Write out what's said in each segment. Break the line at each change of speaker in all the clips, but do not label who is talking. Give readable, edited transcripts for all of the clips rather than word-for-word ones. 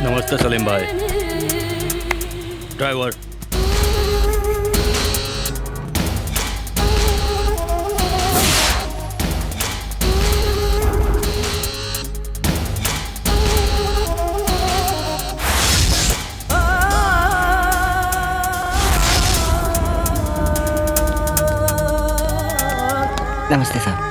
नमस्ते सलीम भाई। ड्राइवर,
नमस्ते साहब।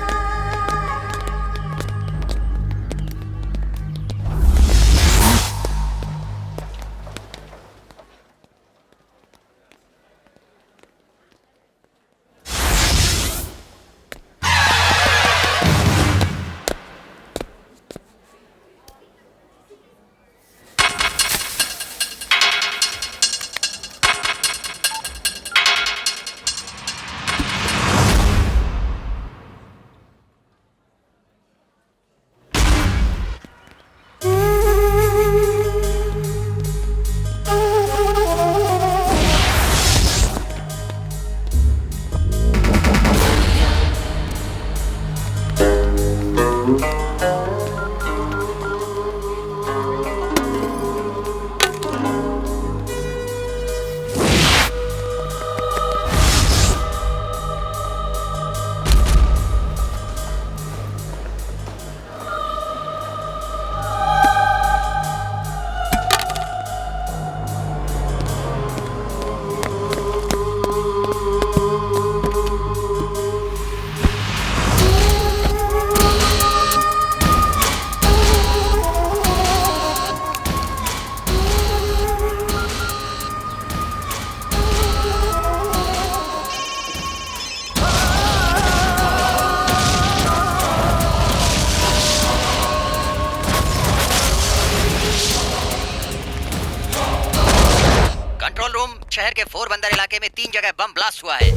शहर के फोरबंदर इलाके में 3 जगह बम ब्लास्ट हुआ है।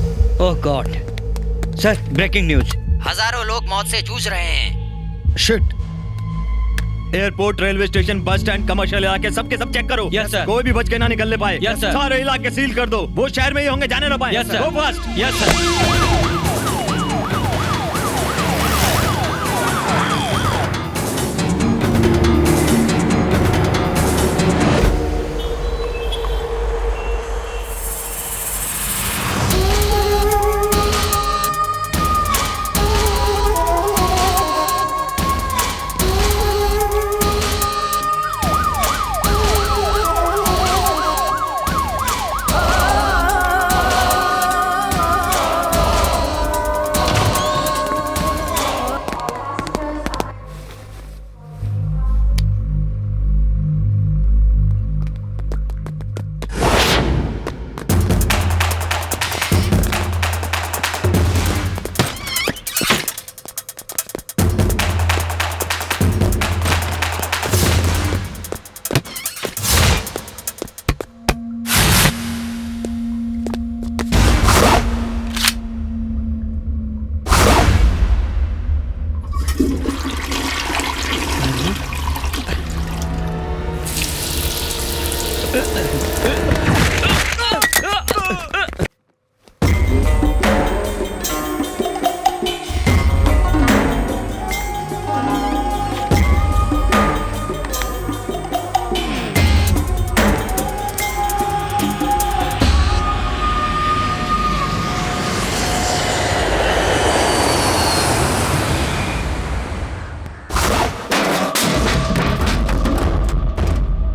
Oh god. Sir, breaking news.
हजारों लोग मौत से जूझ रहे हैं।
Shit. Airport, railway station, bus stand, commercial इलाके सबके सब चेक करो।
Yes sir.
कोई भी बच के ना निकलने पाए।
Yes sir.
सारे इलाके सील कर दो। वो शहर में ही होंगे, जाने ना पाए।
Yes sir.
गो फास्ट।
Yes sir.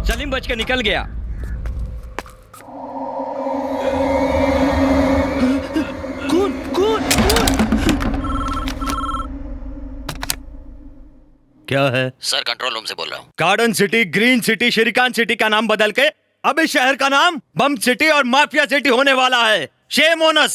सलीम बच के निकल गया। कौन कौन क्या है?
सर, कंट्रोल रूम से बोल रहा हूँ।
Garden city, green city, Srikanth city का नाम बदल के अब इस शहर का नाम बम सिटी और माफिया सिटी होने वाला है। Shame on us.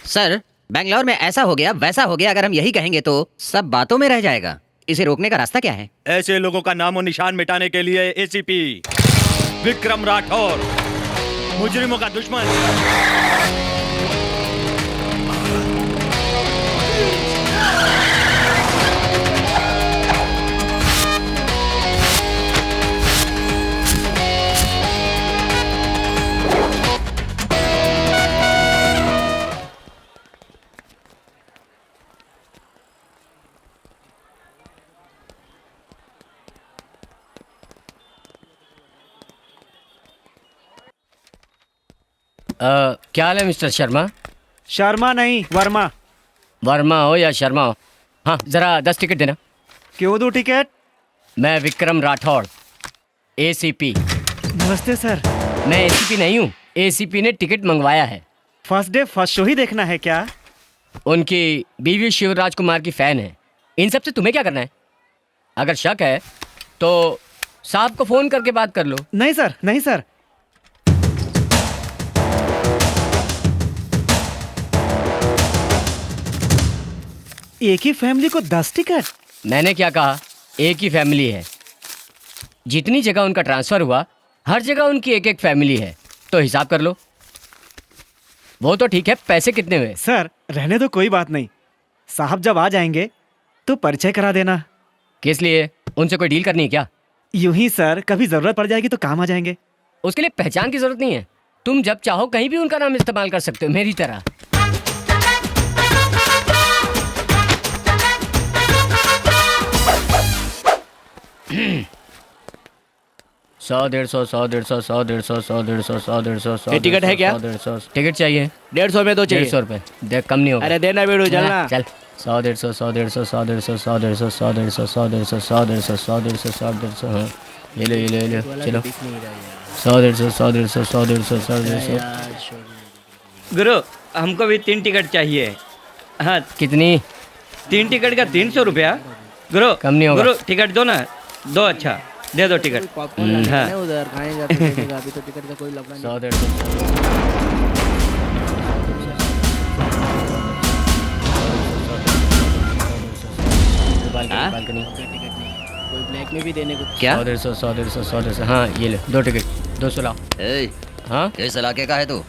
Sir, Bangalore में ऐसा हो गया वैसा हो गया, अगर हम यही कहेंगे तो सब बातों में रह जाएगा। इसे रोकने का रास्ता क्या है?
ऐसे लोगों का नामो निशान मिटाने के लिए एसीपी विक्रम राठौर, मुजरिमों का दुश्मन।
क्या हाल है मिस्टर शर्मा?
शर्मा नहीं, वर्मा।
वर्मा हो या शर्मा हो, हाँ जरा 10 टिकट देना।
क्यों दूं टिकट?
मैं विक्रम राठौड़, एसीपी।
नमस्ते सर।
मैं एसीपी नहीं हूँ, एसीपी ने टिकट मंगवाया है।
फर्स्ट डे फर्स्ट शो ही देखना है क्या?
उनकी बीवी शिवराज कुमार की फैन है। इन सब से तुम्हें क्या करना है? अगर शक है तो साहब को फोन करके बात कर लो।
नहीं सर, नहीं सर। एक ही फैमिली को 10 टिकट?
मैंने क्या कहा, एक ही फैमिली है। जितनी जगह उनका ट्रांसफर हुआ हर जगह उनकी एक एक फैमिली है, तो हिसाब कर लो। वो तो ठीक है, पैसे कितने हुए?
सर रहने दो, कोई बात नहीं। साहब जब आ जाएंगे तो परिचय करा देना।
किस लिए? उनसे कोई डील करनी है क्या?
यूं ही सर, कभी जरूरत पड़ जाएगी तो काम आ जाएंगे।
उसके लिए पहचान की जरूरत नहीं है। तुम जब चाहो कहीं भी उनका नाम इस्तेमाल कर सकते हो, मेरी तरह। सौ 150, 100, 150, 100, 150, 100, 150, 100, 150, 100।
टिकट है क्या?
150 टिकट चाहिए।
150 में तो चाहिए।
150 रुपए देख, कम नहीं होगा।
अरे देना बेड़ू, चलना।
चल 100, 150, 100, 150, 100, 150, 100, 150, 100, 150, 100, 150, 100, 150, 100, 150, 100, 150, हाँ ये लो, ये लो, ये लो, चलो 100, 150, 100, 150, 100, 150, 100, 150।
गुरु हमको भी 3 टिकट चाहिए। हाँ,
कितनी?
3 टिकट का 300 रुपया। गुरु
कम नहीं होगा।
गुरु टिकट दो ना, दो। अच्छा दे दो टिकट। हाँ
उधर खाने जाते हैं, अभी तो टिकट का कोई लफड़ा नहीं।
100, 150। बालकनी
कोई ब्लैक में भी देने को।
क्या?
100, 150, 100, 150, 100, 150, हाँ ये ले 2 टिकट, 200 लाओ।
ए,
हाँ
किस इलाके का है तू?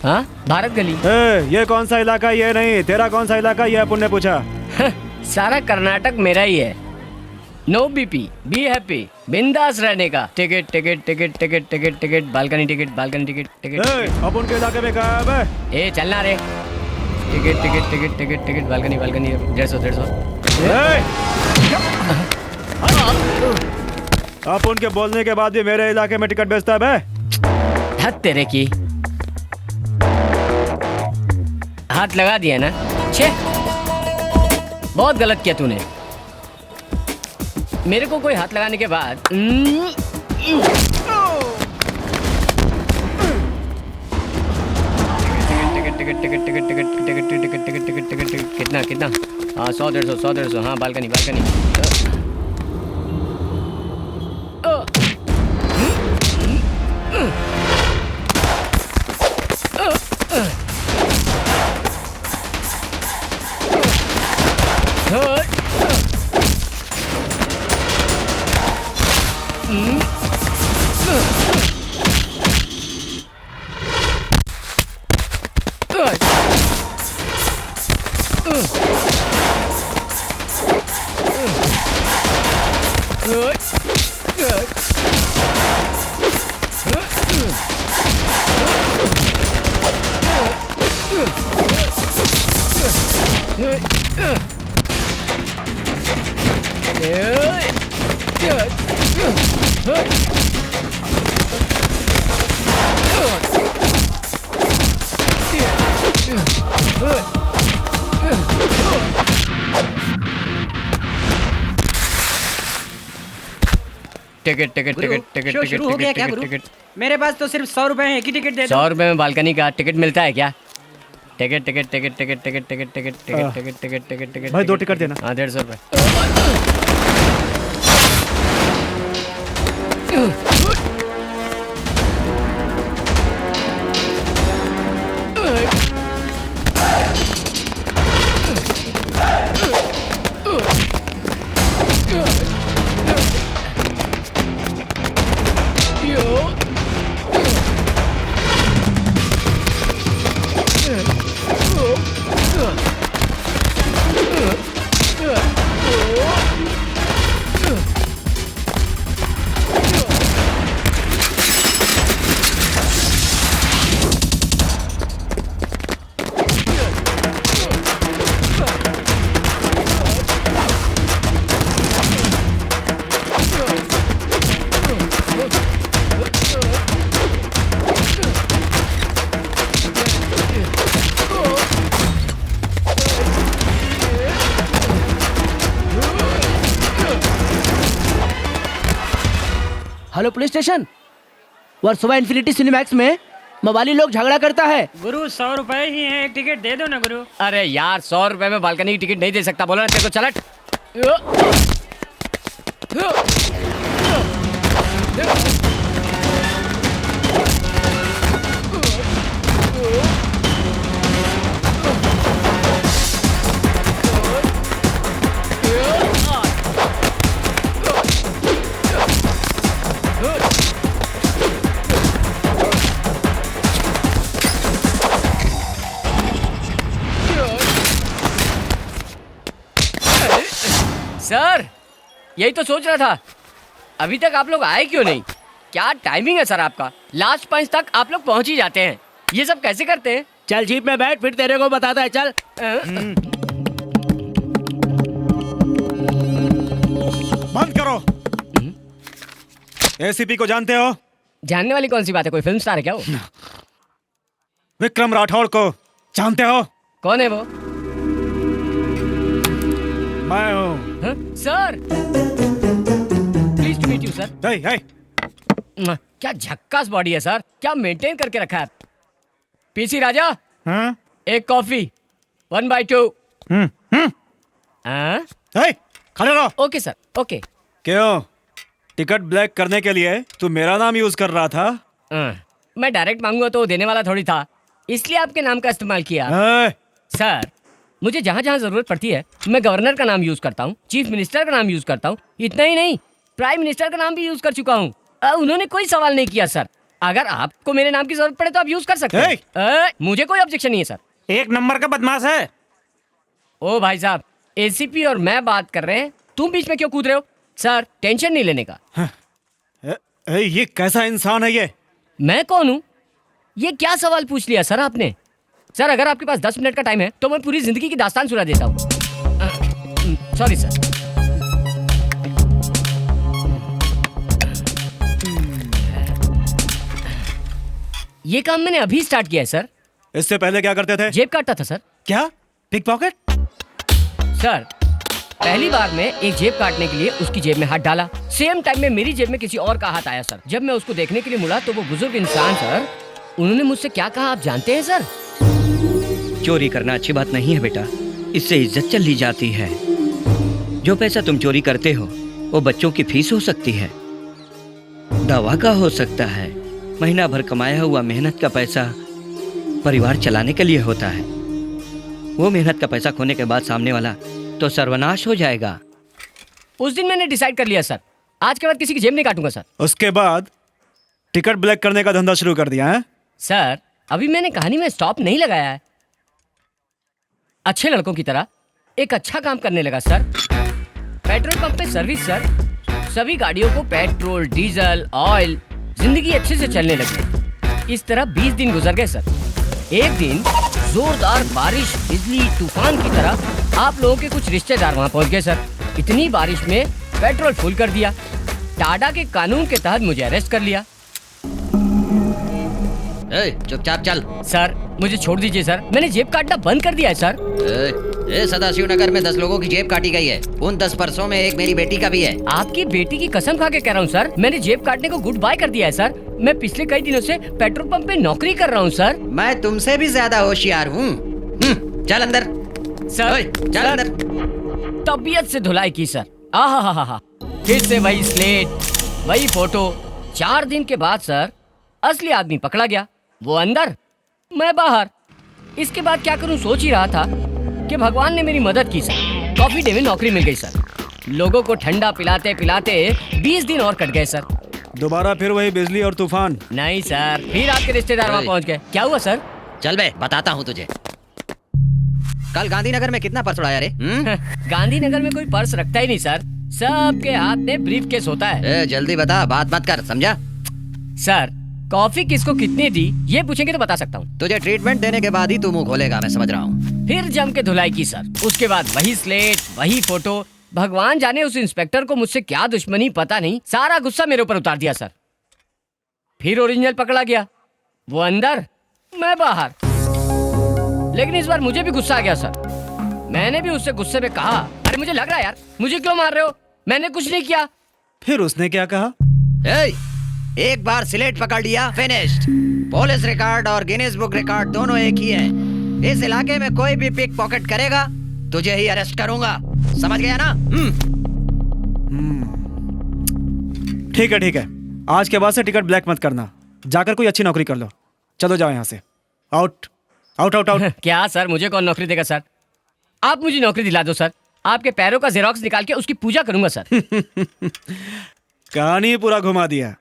हाँ, भारत गली।
ये कौन सा इलाका? ये नहीं, तेरा कौन सा इलाका? ये अपन ने पूछा।
सारा कर्नाटक मेरा ही है। नो बीपी, बी हैप्पी, बिंदास रहने का। Ticket ticket ticket ticket ticket ticket, balcony ticket, balcony ticket, ticket.
अपन के इलाके में कहाँ है बे?
ए चलना रे। Ticket ticket ticket ticket ticket, balcony balcony, 150, 150।
अपन के बोलने के बाद भी मेरे इलाके में टिकट बेचता है बे?
हद तेरे की। हाथ लगा दिया ना, छे बहुत गलत किया तूने। मेरे को कोई हाथ लगाने के बाद ticket ticket ticket ticket ticket ticket ticket ticket ticket ticket ticket, कितना कितना? हाँ 100, 150, 100, 150, हाँ balcony balcony. Ticket ticket ticket ticket
show शुरू हो गया क्या
टिकट
गुरु?
टिकट।
मेरे पास तो सिर्फ 100 रुपए हैं, एक ही टिकट दे दो।
100 रुपए में बालकनी का टिकट मिलता है क्या? Ticket ticket ticket ticket ticket ticket ticket ticket ticket ticket ticket ticket.
भाई 2 टिकट देना।
हाँ 150 रुपए।
Hello police station. Versova infinity Cinemax में मवाली लोग झगड़ा करता है।
गुरु 100 रुपए ही है, एक टिकट दे दो ना गुरु।
अरे यार 100 रुपए में बालकनी की टिकट नहीं दे सकता, बोलो ना तेरे को चलट। सर यही तो सोच रहा था, अभी तक आप लोग आए क्यों नहीं? क्या टाइमिंग है सर आपका? लास्ट पंच तक आप लोग पहुंच ही जाते हैं, ये सब कैसे करते हैं?
चल जीप में बैठ, फिर तेरे को बताता है। चल।
बंद करो। एसीपी को जानते हो?
जानने वाली कौन सी बात है, कोई फिल्म स्टार है क्या वो?
विक्रम राठौड़ को जानते हो?
कौन है वो?
मैं हूँ।
हाँ? Sir please to meet you sir. क्या झक्कास बॉडी है सर, क्या मेंटेन करके रखा है। पीसी राजा,
हाँ?
एक कॉफी 1/2।
खड़े रहो।
Okay sir, okay.
क्यों? टिकट ब्लैक करने के लिए तू मेरा नाम यूज कर रहा था?
मैं डायरेक्ट मांगूंगा तो देने वाला थोड़ी था, इसलिए आपके नाम का इस्तेमाल किया। सर मुझे जहाँ जहाँ जरूरत पड़ती है मैं गवर्नर का नाम यूज करता हूँ, चीफ मिनिस्टर का नाम यूज करता हूँ, इतना ही नहीं प्राइम मिनिस्टर का नाम भी यूज कर चुका हूँ। उन्होंने कोई सवाल नहीं किया सर। अगर आपको मेरे नाम की जरूरत पड़े तो आप यूज कर सकते हैं। मुझे कोई ऑब्जेक्शन नहीं है सर।
एक नंबर का बदमाश है।
ओ भाई साहब, एसीपी और मैं बात कर रहे हैं, तुम बीच में क्यों कूद रहे हो? सर टेंशन नहीं लेने का।
ये कैसा इंसान है ये?
मैं कौन हूँ? ये क्या सवाल पूछ लिया सर आपने? सर अगर आपके पास 10 मिनट का टाइम है तो मैं पूरी जिंदगी की दास्तान सुना देता हूँ। Sorry sir. ये काम मैंने अभी स्टार्ट किया है सर।
इससे पहले क्या करते थे?
जेब काटता था सर।
क्या? Pick pocket?
सर पहली बार में एक जेब काटने के लिए उसकी जेब में हाथ डाला, सेम टाइम में मेरी जेब में किसी और का हाथ आया सर। जब मैं उसको देखने के लिए मुड़ा तो वो बुजुर्ग इंसान सर, उन्होंने मुझसे क्या कहा आप जानते हैं सर?
चोरी करना अच्छी बात नहीं है बेटा, इससे इज्जत चली जाती है। जो पैसा तुम चोरी करते हो वो बच्चों की फीस हो सकती है, दवा का हो सकता है, महीना भर कमाया हुआ मेहनत का पैसा परिवार चलाने के लिए होता है। वो मेहनत का पैसा खोने के बाद सामने वाला तो सर्वनाश हो जाएगा।
उस दिन मैंने डिसाइड कर लिया सर, आज के बाद किसी की जेब नहीं काटूंगा सर।
उसके बाद टिकट ब्लैक करने का धंधा शुरू कर दिया है?
सर अभी मैंने कहानी में स्टॉप नहीं लगाया है, अच्छे लड़कों की तरह एक अच्छा काम करने लगा सर। पेट्रोल पंप पे सर्विस सर, सभी गाड़ियों को पेट्रोल डीजल ऑयल, जिंदगी अच्छे से चलने लगी। इस तरह 20 दिन गुजर गए सर। एक दिन जोरदार बारिश बिजली तूफान की तरह आप लोगों के कुछ रिश्तेदार वहाँ पहुँच गए सर। इतनी बारिश में पेट्रोल फुल कर दिया, टाडा के कानून के तहत मुझे अरेस्ट कर लिया।
चुपचाप चल।
सर मुझे छोड़ दीजिए सर, मैंने जेब काटना बंद कर दिया है सर।
सदाशिव नगर में 10 लोगों की जेब काटी गई है, उन 10 पर्सों में एक मेरी बेटी का भी है।
आपकी बेटी की कसम खा के कह रहा हूँ सर, मैंने जेब काटने को गुड बाय कर दिया है सर। मैं पिछले कई दिनों से पेट्रोल पंप पे नौकरी कर रहा हूँ सर।
मैं तुमसे भी ज्यादा होशियार हूँ। चल अंदर।
सर
चल अंदर।
तबीयत से धुलाई की सर। आहा, फिर से वही स्लेट, वही फोटो। 4 दिन के बाद सर असली आदमी पकड़ा गया, वो अंदर मैं बाहर। इसके बाद क्या करूं सोच ही रहा था कि भगवान ने मेरी मदद की सर। कॉफी डे में नौकरी मिल गई सर। लोगों को ठंडा पिलाते पिलाते 20 दिन और कट गए सर।
दोबारा फिर वही बिजली और तूफान?
नहीं सर, फिर आपके रिश्तेदार वहाँ पहुँच गए। क्या हुआ सर?
चल बे बताता हूँ तुझे। कल गांधीनगर में कितना पर्स उड़ाया रे?
गांधीनगर में कोई पर्स रखता ही नहीं सर, सबके हाथ में ब्रीफ केस होता है।
जल्दी बता, बात मत कर, समझा?
सर कॉफी किसको कितनी दी ये पूछेंगे तो बता सकता हूँ।
तुझे ट्रीटमेंट देने के बाद ही तू मुंह खोलेगा, मैं समझ रहा हूँ।
फिर जम के धुलाई की सर। उसके बाद वही स्लेट, वही फोटो। भगवान जाने उस इंस्पेक्टर को मुझसे क्या दुश्मनी पता नहीं, सारा गुस्सा मेरे ऊपर उतार दिया सर। फिर ओरिजिनल पकड़ा गया, वो अंदर मैं बाहर। लेकिन इस बार मुझे भी गुस्सा आ गया सर। मैंने भी उससे गुस्से में कहा, अरे मुझे लग रहा है यार, मुझे क्यों मार रहे हो, मैंने कुछ नहीं किया।
फिर उसने क्या कहा?
एक बार स्लेट पकड़ लिया, फिनिश्ड। पुलिस रिकॉर्ड और गिनीज बुक रिकॉर्ड दोनों एक ही है। इस इलाके में कोई भी पिक पॉकेट करेगा, तुझे ही अरेस्ट करूंगा, समझ गया ना?
ठीक है, आज के बाद से टिकट ब्लैक मत करना। जाकर कोई अच्छी नौकरी कर लो। चलो जाओ यहाँ से। Out out out out.
क्या सर, मुझे कौन नौकरी देगा सर? आप मुझे नौकरी दिला दो सर, आपके पैरों का जेरोक्स निकाल के उसकी पूजा करूंगा सर।
कहानी पूरा घुमा दिया।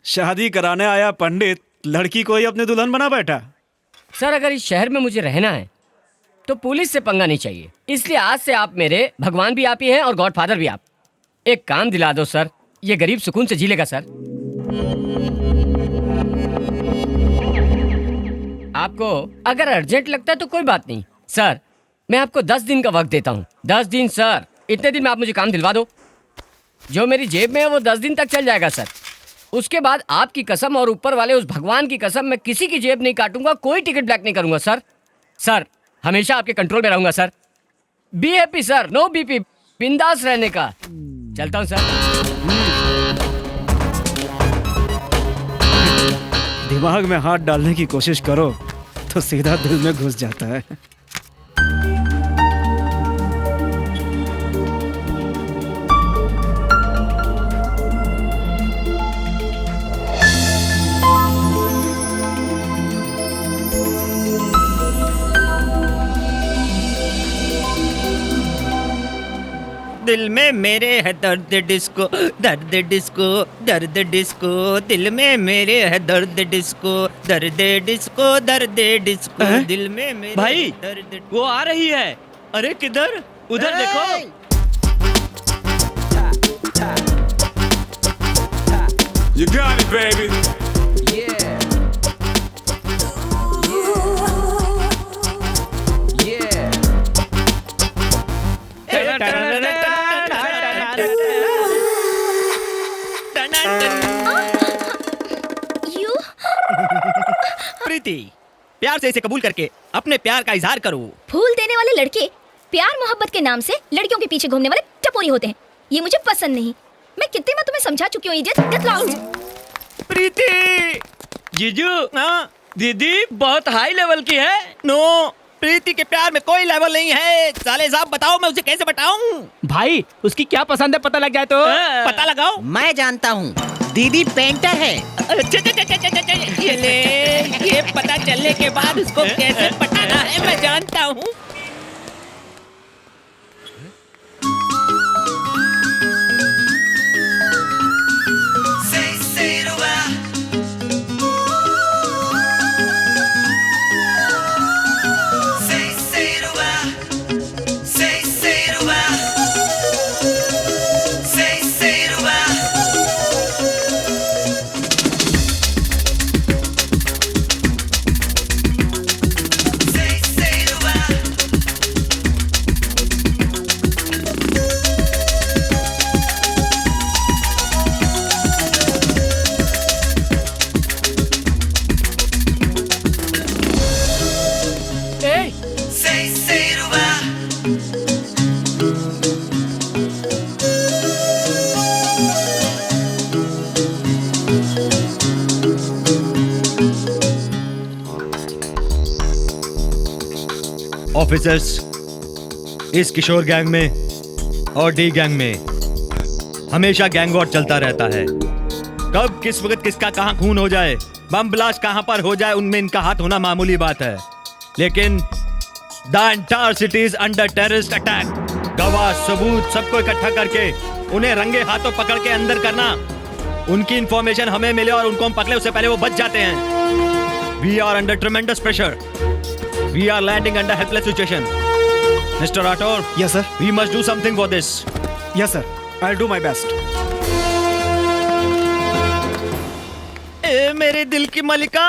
शादी कराने आया पंडित लड़की को ही अपने दुल्हन बना बैठा।
सर अगर इस शहर में मुझे रहना है तो पुलिस से पंगा नहीं चाहिए, इसलिए आज से आप मेरे भगवान भी आप ही हैं और गॉडफादर भी आप। एक काम दिला दो सर, ये गरीब सुकून से जी लेगा सर। आपको अगर अर्जेंट लगता है तो कोई बात नहीं सर, मैं आपको 10 दिन का वक्त देता हूँ। 10 दिन सर, इतने दिन में आप मुझे काम दिलवा दो। जो मेरी जेब में है वो 10 दिन तक चल जाएगा सर। उसके बाद आपकी कसम और ऊपर वाले उस भगवान की कसम, मैं किसी की जेब नहीं काटूंगा, कोई टिकट ब्लैक नहीं करूंगा सर। सर हमेशा आपके कंट्रोल में रहूंगा sir. Be happy sir, no BP, बिंदास रहने का। चलता हूँ सर।
दिमाग में हाथ डालने की कोशिश करो तो सीधा दिल में घुस जाता है।
दिल में मेरे है दर्द डिस्को, दर्द डिस्को, दर्द डिस्को। दिल में मेरे है दर्द डिस्को, दर्द डिस्को, दर्द डिस्को। दिल में मेरे
भाई,
दर्द।
वो आ रही है। अरे किधर? उधर देखो।
You got it, baby.
प्रीति, प्यार से इसे कबूल करके अपने प्यार का इजहार करो।
फूल देने वाले लड़के प्यार मोहब्बत के नाम से लड़कियों के पीछे घूमने वाले टपोरी होते हैं। ये मुझे पसंद नहीं। मैं कितने बार तुम्हें समझा चुकी हूँ, इडियट, गेट लॉस्ट।
प्रीति, जीजू, हाँ, दीदी बहुत हाई लेवल की है। नो, प्रीति के प्यार में कोई लेवल नहीं है। साले साहब बताओ, मैं उसे कैसे बताऊं?
भाई उसकी क्या पसंद है पता लग जाए तो।
पता लगाओ।
मैं जानता हूँ, दीदी पेंटर है।
ये पता चलने के बाद उसको कैसे पटाना है मैं जानता हूँ। ऑफिसर्स, इस किशोर गैंग में और डी गैंग में हमेशा गैंग वॉर चलता रहता है। कब किस वक्त किसका कहां खून हो जाए, बम ब्लास्ट कहां पर हो जाए, उनमें इनका हाथ होना मामूली बात है। लेकिन the entire city is under terrorist attack. गवाह, सबूत सबको इकट्ठा करके उन्हें रंगे हाथों पकड़ के अंदर करना। उनकी इंफॉर्मेशन हमें मिले और उनको हम पकड़े उससे पहले वो बच जाते हैं। We are under tremendous pressure. We are landing under helpless situation. Mr. Rathore.
Yes, sir.
We must do something for this.
Yes, sir. I'll do my best.
ए मेरे दिल की मलिका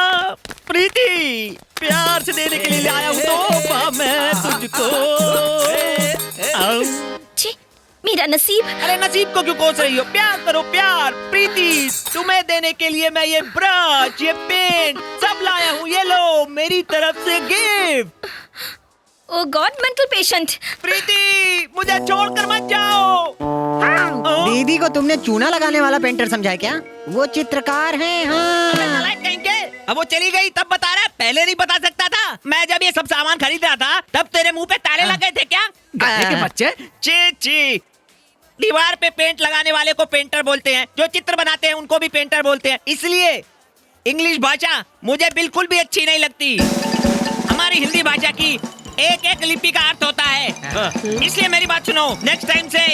प्रीति, प्यार से देने के लिए आया हूँ तोहफा मैं तुझको।
छी, मेरा नसीब।
अरे नसीब को क्यों कोस रही हो? प्यार करो, प्यार। प्रीति, तुम्हें देने के लिए मैं ये ब्रश, ये पेंट सब लाया हूँ। ये लो, मेरी तरफ से गिफ्ट।
ओ गॉड, मेंटल पेशेंट।
प्रीति, मुझे छोड़कर मत जाओ। दीदी को तुमने चूना लगाने वाला पेंटर समझा है क्या? वो चित्रकार हैं। हाँ।
अब वो चली गई तब बता रहा है, पहले नहीं बता सकता था? मैं जब ये सब सामान खरीद रहा था तब तेरे मुंह पे ताले लगे थे क्या?
गधे के बच्चे।
ची ची, दीवार पे पेंट लगाने वाले को पेंटर बोलते हैं, जो चित्र बनाते हैं उनको भी पेंटर बोलते हैं। इसलिए इंग्लिश भाषा मुझे बिल्कुल भी अच्छी नहीं लगती। हमारी हिंदी भाषा की एक एक लिपि का अर्थ होता है। इसलिए मेरी बात सुनो, नेक्स्ट टाइम से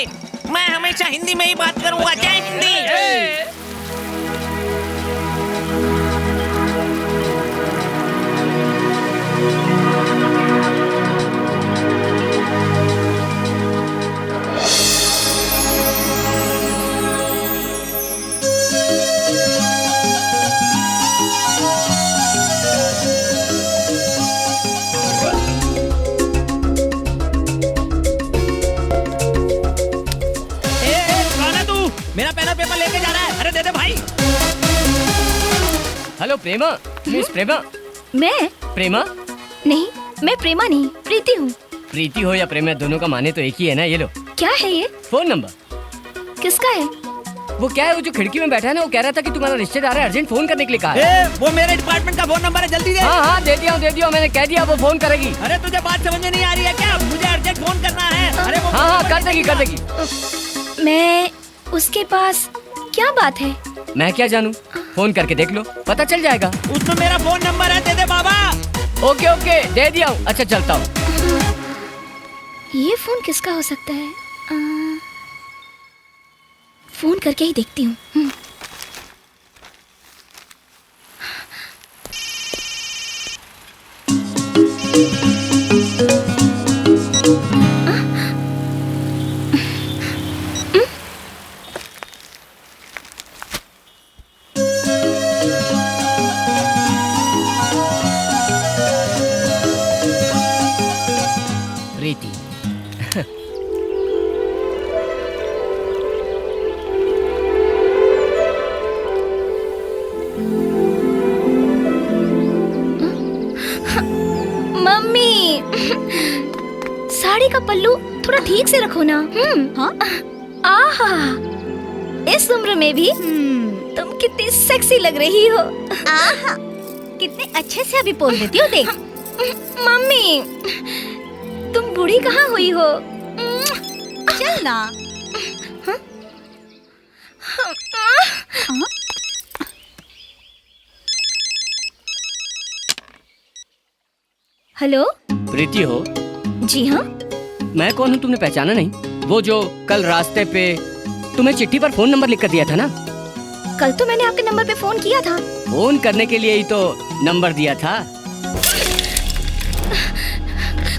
मैं हमेशा हिंदी में ही बात करूंगा। जय हिंदी। मेरा पेन और पेपर लेके जा रहा है। अरे दे दे भाई।
हेलो प्रेमा, मिस प्रेमा।
मैं?
प्रेमा?
नहीं, मैं प्रेमा नहीं, प्रीति हूँ।
प्रीति हो या प्रेमा, दोनों का माने तो एक ही है ना। ये लो।
क्या है ये?
Phone number.
किसका है?
वो क्या है, वो जो खिड़की में बैठा है ना, वो कह रहा था कि तुम्हारा रिश्तेदार है, अर्जेंट फोन करने के लिए कहा है।
वो मेरे डिपार्टमेंट का फोन नंबर है, जल्दी दे।
हाँ, दे दिया, मैंने कह दिया, वो फोन करेगी।
अरे तुझे बात समझ में नहीं आ रही है क्या? मुझे अर्जेंट फोन करना है। अरे वो
हाँ, कर देगी।
मैं उसके पास क्या बात है?
मैं क्या जानूं, फोन करके देख लो, पता चल जाएगा।
उसमें मेरा फोन नंबर है, दे दे बाबा।
ओके, दे दिया हूँ। अच्छा चलता हूँ।
ये फोन किसका हो सकता है? फोन करके ही देखती हूँ।
प्रीति।
मम्मी, साड़ी का पल्लू थोड़ा ठीक से रखो ना। हाँ? आहा, इस उम्र में भी तुम कितनी सेक्सी लग रही हो। आहा, कितने अच्छे से अभी बोल देती हो। देख मम्मी, तुम बूढ़ी कहाँ हुई हो? चल ना। हेलो,
प्रीति हो?
जी हाँ।
मैं कौन हूँ तुमने पहचाना नहीं? वो जो कल रास्ते पे तुम्हें चिट्ठी पर फोन नंबर लिख कर दिया था ना।
कल तो मैंने आपके नंबर पे फोन किया था।
फोन करने के लिए ही तो नंबर दिया था।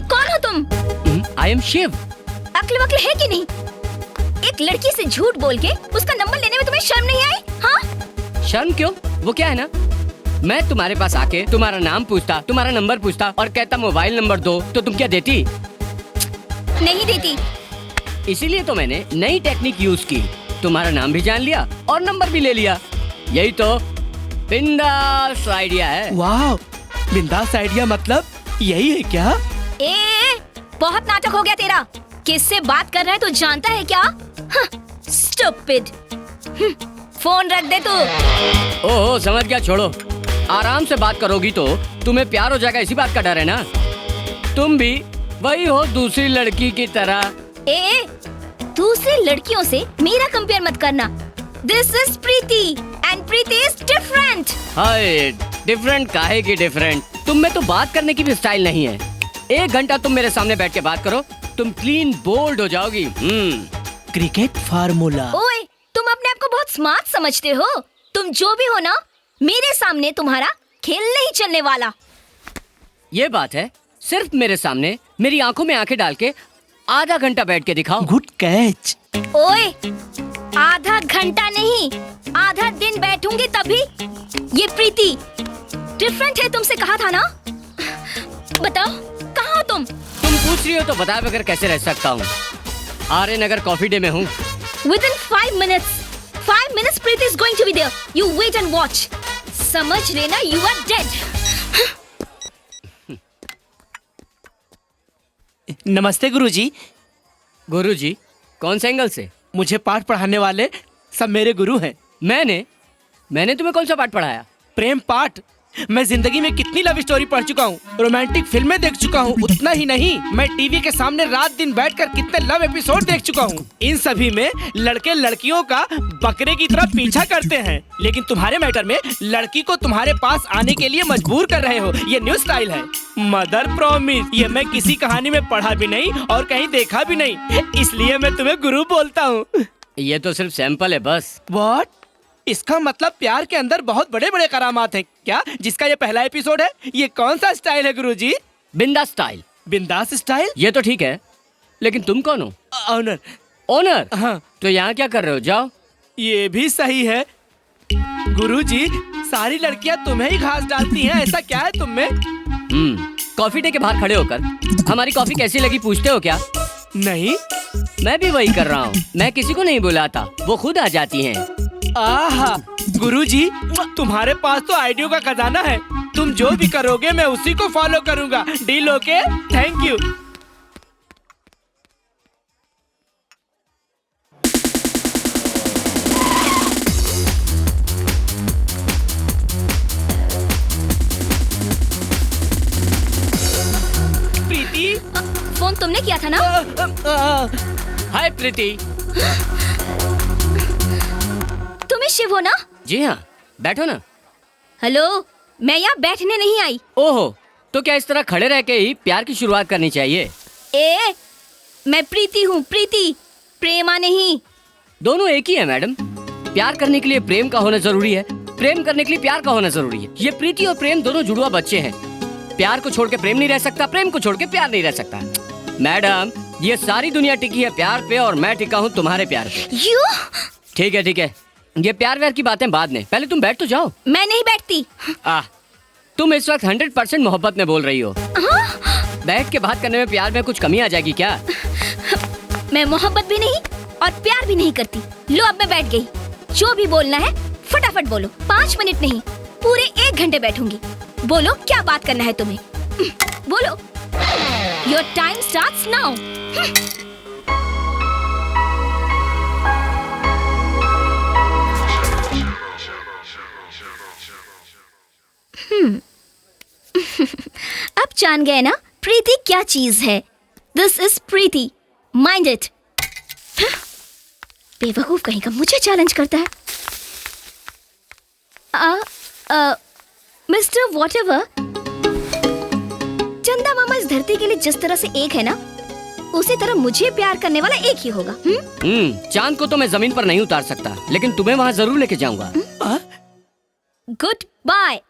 कौन हो तुम?
I am Shiv.
अक्ल वक्ल है कि नहीं? एक लड़की से झूठ बोल के उसका नंबर लेने में तुम्हें शर्म नहीं आई? हाँ?
शर्म क्यों? वो क्या है ना, मैं तुम्हारे पास आके तुम्हारा नाम पूछता, तुम्हारा नंबर पूछता और कहता मोबाइल नंबर दो, तो तुम क्या देती?
नहीं देती।
इसीलिए तो मैंने नई टेक्निक यूज की, तुम्हारा नाम भी जान लिया और नंबर भी ले लिया। यही तो बिंदास आइडिया है।
वाह, बिंदास आइडिया मतलब यही है क्या?
ए, बहुत नाटक हो गया तेरा। किससे बात कर रहा है तू जानता है क्या? स्टूपिड। फोन रख दे तू।
ओहो, समझ गया, छोड़ो। आराम से बात करोगी तो तुम्हें प्यार हो जाएगा, इसी बात का डर है ना। तुम भी वही हो, दूसरी लड़की की तरह।
ए, दूसरी लड़कियों से मेरा कंपेयर मत करना। This is Preeti and Preeti is different.
Hi, different काहे की डिफरेंट? तुम में तो बात करने की भी स्टाइल नहीं है। 1 घंटा तुम मेरे सामने बैठ के बात करो, तुम क्लीन बोल्ड हो जाओगी।
Cricket formula.
ओए, तुम अपने आप को बहुत स्मार्ट समझते हो। तुम जो भी हो ना, मेरे सामने तुम्हारा खेल नहीं चलने वाला।
ये बात है, सिर्फ मेरे सामने मेरी आंखों में आंखें डाल के आधा घंटा बैठ के दिखाओ।
Good catch.
ओए, आधा घंटा नहीं, आधा दिन बैठूंगी तभी। ये प्रीति डिफरेंट है, तुमसे कहा था ना। बताओ कहाँ हो तुम?
तुम पूछ रही हो तो बताए बगैर कैसे रह सकता हूँ? आर्य नगर कॉफी डे में हूँ।
Within 5 minutes Preeti is going to be there. You wait and watch. समझ लेना, you are dead.
नमस्ते गुरुजी।
गुरुजी, कौन से एंगल से?
मुझे पाठ पढ़ाने वाले सब मेरे गुरु हैं।
मैंने तुम्हें कौन सा पाठ पढ़ाया?
प्रेम पाठ। मैं जिंदगी में कितनी लव स्टोरी पढ़ चुका हूँ, रोमांटिक फिल्में देख चुका हूँ। उतना ही नहीं, मैं टीवी के सामने रात दिन बैठकर कितने लव एपिसोड देख चुका हूँ। इन सभी में लड़के लड़कियों का बकरे की तरह पीछा करते हैं, लेकिन तुम्हारे मैटर में लड़की को तुम्हारे पास आने के लिए मजबूर कर रहे हो। ये न्यू स्टाइल है। मदर प्रॉमिस, ये मैं किसी कहानी में पढ़ा भी नहीं और कहीं देखा भी नहीं, इसलिए मैं तुम्हें गुरु बोलता हूँ।
ये तो सिर्फ सैंपल है बस।
व्हाट? इसका मतलब प्यार के अंदर बहुत बड़े बड़े करामात हैं क्या? जिसका ये पहला एपिसोड है। ये कौन सा स्टाइल है गुरुजी?
बिंदास स्टाइल।
बिंदास स्टाइल?
ये तो ठीक है, लेकिन तुम कौन हो?
ऑनर।
ओनर?
हाँ।
तो यहाँ क्या कर रहे हो? जाओ।
ये भी सही है गुरुजी। सारी लड़कियाँ तुम्हें ही घास डालती हैं, ऐसा क्या है तुम में?
कॉफी डे के बाहर खड़े होकर हमारी कॉफी कैसी लगी पूछते हो क्या?
नहीं।
मैं भी वही कर रहा हूँ। मैं किसी को नहीं बुलाता, वो खुद आ जाती हैं।
आहा गुरुजी, तुम्हारे पास तो आइडिया का खजाना है। तुम जो भी करोगे मैं उसी को फॉलो करूंगा। Deal okay? Thank you. Preeti,
phone तुमने किया था ना?
हाय प्रीति।
तुम्हें शिव हो ना?
जी हाँ, बैठो ना।
हेलो, मैं यहाँ बैठने नहीं आई।
ओहो, तो क्या इस तरह खड़े रह के ही प्यार की शुरुआत करनी चाहिए?
मैं प्रीति हूँ, प्रीति, प्रेमा नहीं।
दोनों एक ही है मैडम। प्यार करने के लिए प्रेम का होना जरूरी है, प्रेम करने के लिए प्यार का होना जरूरी है। ये प्रीति और प्रेम दोनों जुड़वा बच्चे हैं। प्यार को छोड़ के प्रेम नहीं रह सकता, प्रेम को छोड़ के प्यार नहीं रह सकता। मैडम, ये सारी दुनिया टिकी है प्यार पे और मैं टिका हूँ तुम्हारे प्यार पे। ठीक है ठीक है, ये प्यार व्यार की बातें बाद में, पहले तुम बैठ तो जाओ।
मैं नहीं बैठती।
तुम इस वक्त 100% मोहब्बत में बोल रही हो। बैठ के बात करने में प्यार में कुछ कमी आ जाएगी क्या?
मैं मोहब्बत भी नहीं और प्यार भी नहीं करती। लो अब मैं बैठ गई। जो भी बोलना है फटाफट बोलो। 5 मिनट नहीं, पूरे 1 घंटे बैठूंगी। बोलो क्या बात करना है तुम्हें? बोलो। Your time starts now. अब जान गए ना प्रीति क्या चीज है? This is Preeti, mind it. बेवकूफ कहीं का मुझे चैलेंज करता है। मिस्टर वॉटएवर, चंदा मामा इस धरती के लिए जिस तरह से एक है ना, उसी तरह मुझे प्यार करने वाला एक ही होगा।
चांद को तो मैं जमीन पर नहीं उतार सकता, लेकिन तुम्हें वहाँ जरूर लेके जाऊंगा।
Good bye.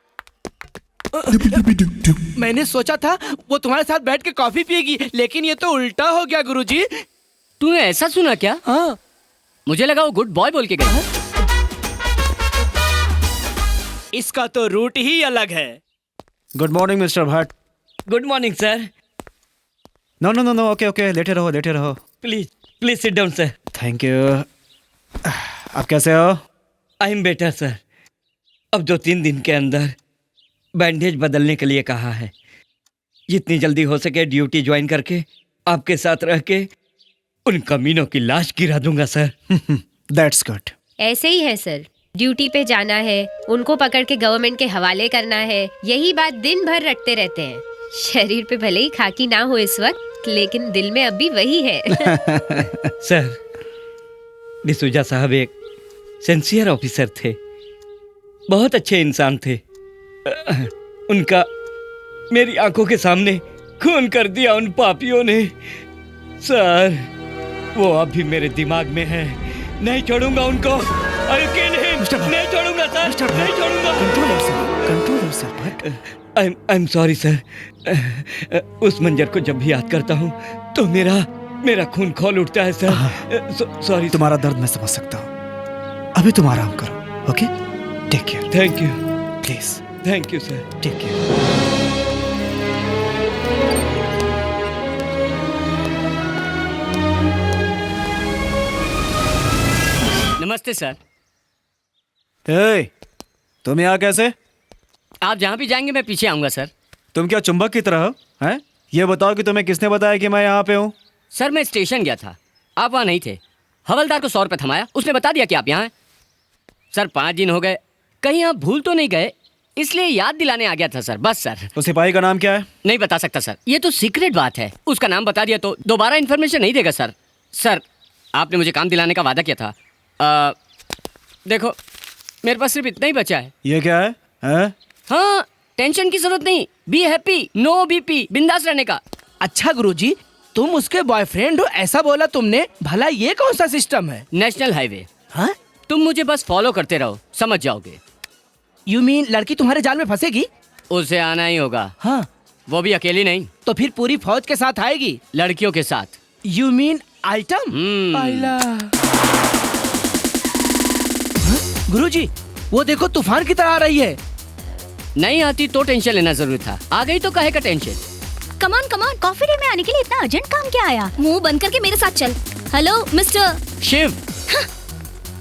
मैंने सोचा था वो तुम्हारे साथ बैठ के कॉफी पिएगी, लेकिन ये तो उल्टा हो गया गुरुजी।
तूने ऐसा सुना क्या?
हाँ।
मुझे लगा वो गुड बॉय बोल के गया।
इसका तो रूट ही अलग है।
Good morning mister Bhatt.
Good morning sir.
No no no no, okay okay, लेटे रहो लेटे रहो।
Please please sit down sir.
Thank you. आप कैसे हो?
I am better sir. अब 2-3 दिन के अंदर बैंडेज बदलने के लिए कहा है। जितनी जल्दी हो सके ड्यूटी ज्वाइन करके आपके साथ रह के उन कमीनों की लाश गिरा दूंगा सर।
That's good.
ऐसे ही है सर, ड्यूटी पे जाना है, उनको पकड़ के गवर्नमेंट के हवाले करना है, यही बात दिन भर रटते रहते हैं। शरीर पे भले ही खाकी ना हो इस वक्त, लेकिन दिल में अभी वही है।
सर, डिसूजा साहब एक सिंसियर ऑफिसर थे, बहुत अच्छे इंसान थे। उनका मेरी आंखों के सामने खून कर दिया उन पापियों ने। सर, वो अभी मेरे दिमाग में है। नहीं छोड़ूंगा उनको। I'll kill him. नहीं छोड़ूंगा सर, नहीं छोड़ूंगा।
Control yourself Bhatt.
I'm sorry sir. उस मंजर को जब भी याद करता हूँ तो मेरा खून खौल उठता है सर। सॉरी।
तुम्हारा दर्द मैं समझ सकता हूँ। अभी तुम आराम करो, okay? Take care.
Thank you.
Please.
Thank you sir.
Take care.
नमस्ते सर।
ए, तुम यहाँ कैसे?
आप जहाँ भी जाएंगे मैं पीछे आऊंगा सर।
तुम क्या चुंबक की तरह हो? हैं? ये बताओ कि तुम्हें किसने बताया कि मैं यहाँ पे हूँ?
सर मैं स्टेशन गया था, आप वहाँ नहीं थे। हवलदार को 100 रुपये थमाया, उसने बता दिया कि आप यहाँ हैं। सर 5 दिन हो गए, कहीं आप भूल तो नहीं गए, इसलिए याद दिलाने आ गया था सर, बस सर।
तो सिपाही का नाम क्या है?
नहीं बता सकता सर, ये तो सीक्रेट बात है। उसका नाम बता दिया तो दोबारा इन्फॉर्मेशन नहीं देगा सर। सर आपने मुझे काम दिलाने का वादा किया था। देखो मेरे पास सिर्फ इतना ही बचा है।
ये क्या है?
हाँ, टेंशन की जरूरत नहीं, बी हैप्पी, नो बीपी, बिंदास रहने का।
अच्छा गुरुजी, तुम उसके बॉयफ्रेंड हो ऐसा बोला तुमने, भला ये कौन सा सिस्टम है?
National highway.
हाँ?
तुम मुझे बस फॉलो करते रहो, समझ जाओगे।
यू मीन लड़की तुम्हारे जाल में फंसेगी?
उसे आना ही होगा।
हाँ।
वो भी अकेली नहीं,
तो फिर पूरी फौज के साथ आएगी?
लड़कियों के साथ।
You mean item? आइला। गुरुजी, वो देखो तूफान की तरह आ रही है।
नहीं आती तो टेंशन लेना जरूरी था, आ गई तो काहे का टेंशन।
कमान कमान, कॉफी डे में आने के लिए इतना अर्जेंट काम क्या आया? मुंह बंद करके मेरे साथ चल। Hello mister
Shiv.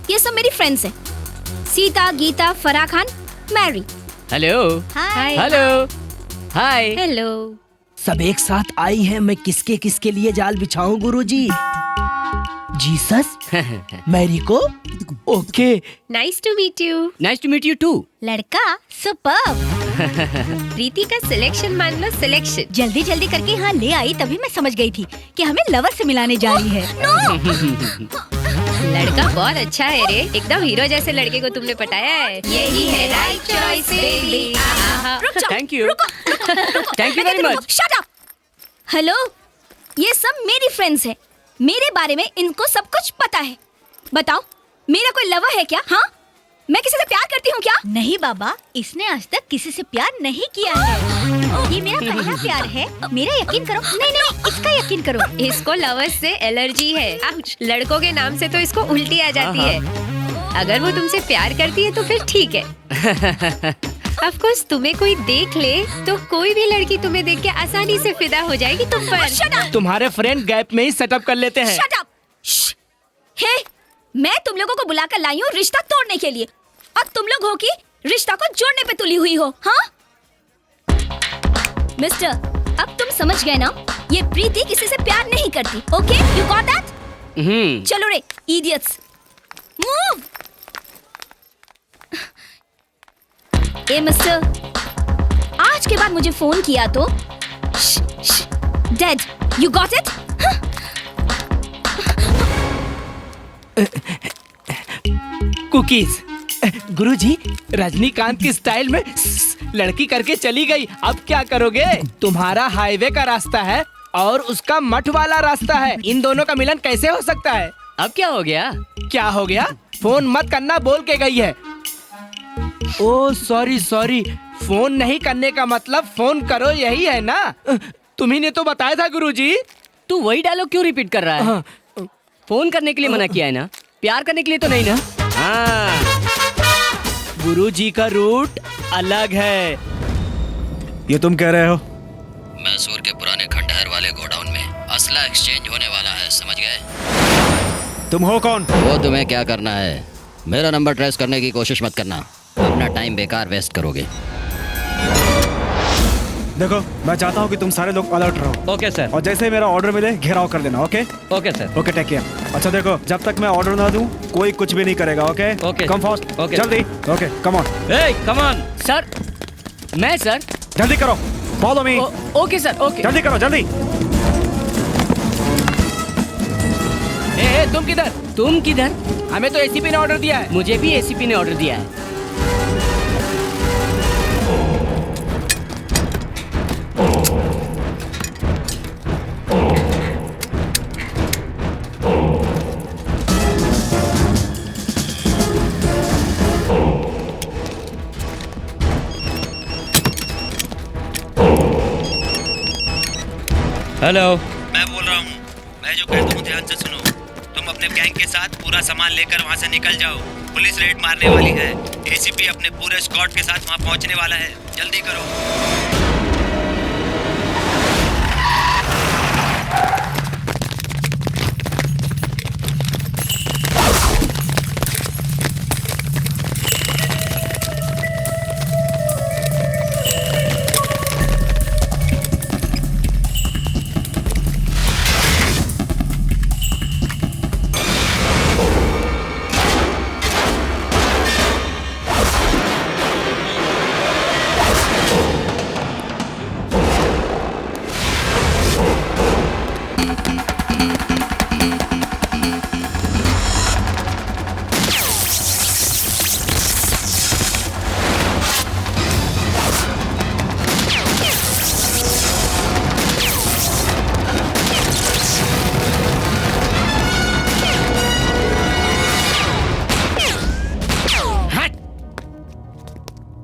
ये सब मेरी फ्रेंड्स हैं। Sita, Gita, Farah Khan, Mary.
Hello.
Hi.
Hello. Hi.
Hello.
सब एक साथ आई हैं, मैं किसके किसके लिए जाल बिछाऊं गुरुजी? जीसस, मैरी को? Okay.
Nice to meet you.
Nice to meet you too.
लड़का सुपर्ब।
प्रीति का सिलेक्शन मान लो सिलेक्शन।
जल्दी जल्दी करके यहाँ ले आई, तभी मैं समझ गई थी कि हमें लवर से मिलाने जा रही है।
लड़का बहुत अच्छा है रे, एकदम हीरो जैसे लड़के को तुमने पटाया है। यही है right choice baby.
Thank you. Thank you very much.
Shut up. Hello, ये सब मेरी फ्रेंड्स हैं। मेरे बारे में इनको सब कुछ पता है। बताओ, मेरा कोई लवर है क्या? हाँ, मैं किसी से प्यार करती हूँ क्या? नहीं बाबा, इसने आज तक किसी से प्यार नहीं किया है। ये मेरा पहला प्यार है, मेरा यकीन करो। नहीं नहीं, इसका यकीन करो।
इसको लवर्स से एलर्जी है। लड़कों के नाम से तो इसको उल्टी आ जाती है। अगर वो तुमसे प्यार करती है तो फिर ठीक है। ऑफ कोर्स तुम्हें कोई देख ले तो कोई भी लड़की तुम्हें देख के आसानी से फिदा हो जाएगी तुम पर।
तुम्हारे फ्रेंड गैप में ही सेटअप कर लेते हैं।
Shut up. हे, मैं तुम लोगों को बुलाकर लाई हूँ रिश्ता तोड़ने के लिए, और तुम लोग हो कि रिश्ता को जोड़ने पे तुली हुई हो। हाँ मिस्टर, अब तुम समझ गए ना, ये प्रीति किसी से प्यार नहीं करती। Okay, you got that? चलो रे इडियट्स, मूव। ए मिस्टर, आज के बाद मुझे फोन किया तो dead. You got it?
Cookies. गुरुजी, रजनीकांत की स्टाइल में लड़की करके चली गई, अब क्या करोगे? तुम्हारा हाईवे का रास्ता है और उसका मठ वाला रास्ता है, इन दोनों का मिलन कैसे हो सकता है?
अब क्या हो गया?
क्या हो गया? फोन मत करना बोल के गई है। ओ सॉरी सॉरी, फोन नहीं करने का मतलब फोन करो यही है ना? तुम्ही ने तो बताया था गुरुजी।
तू वही डायलॉग क्यों रिपीट कर रहा है? फोन करने के लिए मना किया है ना, प्यार करने के लिए तो नहीं ना? हाँ।
गुरुजी का रूट अलग है।
ये तुम कह रहे हो?
मैसूर के पुराने खंडहर वाले गोडाउन में असला एक्सचेंज होने वाला है, समझ गए?
तुम हो कौन?
वो तुम्हें क्या करना है? मेरा नंबर ट्रेस करने की कोशिश मत करना, अपना टाइम बेकार वेस्ट करोगे।
देखो, मैं चाहता हूँ कि तुम सारे लोग अलर्ट रहो।
Okay sir.
और जैसे ही मेरा ऑर्डर मिले घेराव कर देना। Okay?
Okay sir.
Okay, take care. अच्छा देखो, जब तक मैं ऑर्डर ना दूं कोई कुछ भी नहीं करेगा। Okay?
Okay.
Come fast.
Okay.
जल्दी। Okay, come on.
Hey come on.
Sir, मैं सर।
जल्दी करो, follow me.
Okay sir, okay.
जल्दी करो, जल्दी।
ए, तुम किधर?
तुम किधर?
हमें तो एसीपी ने ऑर्डर दिया है।
मुझे भी एसीपी ने ऑर्डर दिया है।
हेलो, मैं बोल रहा हूँ। मैं जो कहता हूँ ध्यान से सुनो। तुम अपने गैंग के साथ पूरा सामान लेकर वहाँ से निकल जाओ, पुलिस रेड मारने वाली है। एसीपी अपने पूरे स्क्वाड के साथ वहाँ पहुँचने वाला है, जल्दी करो।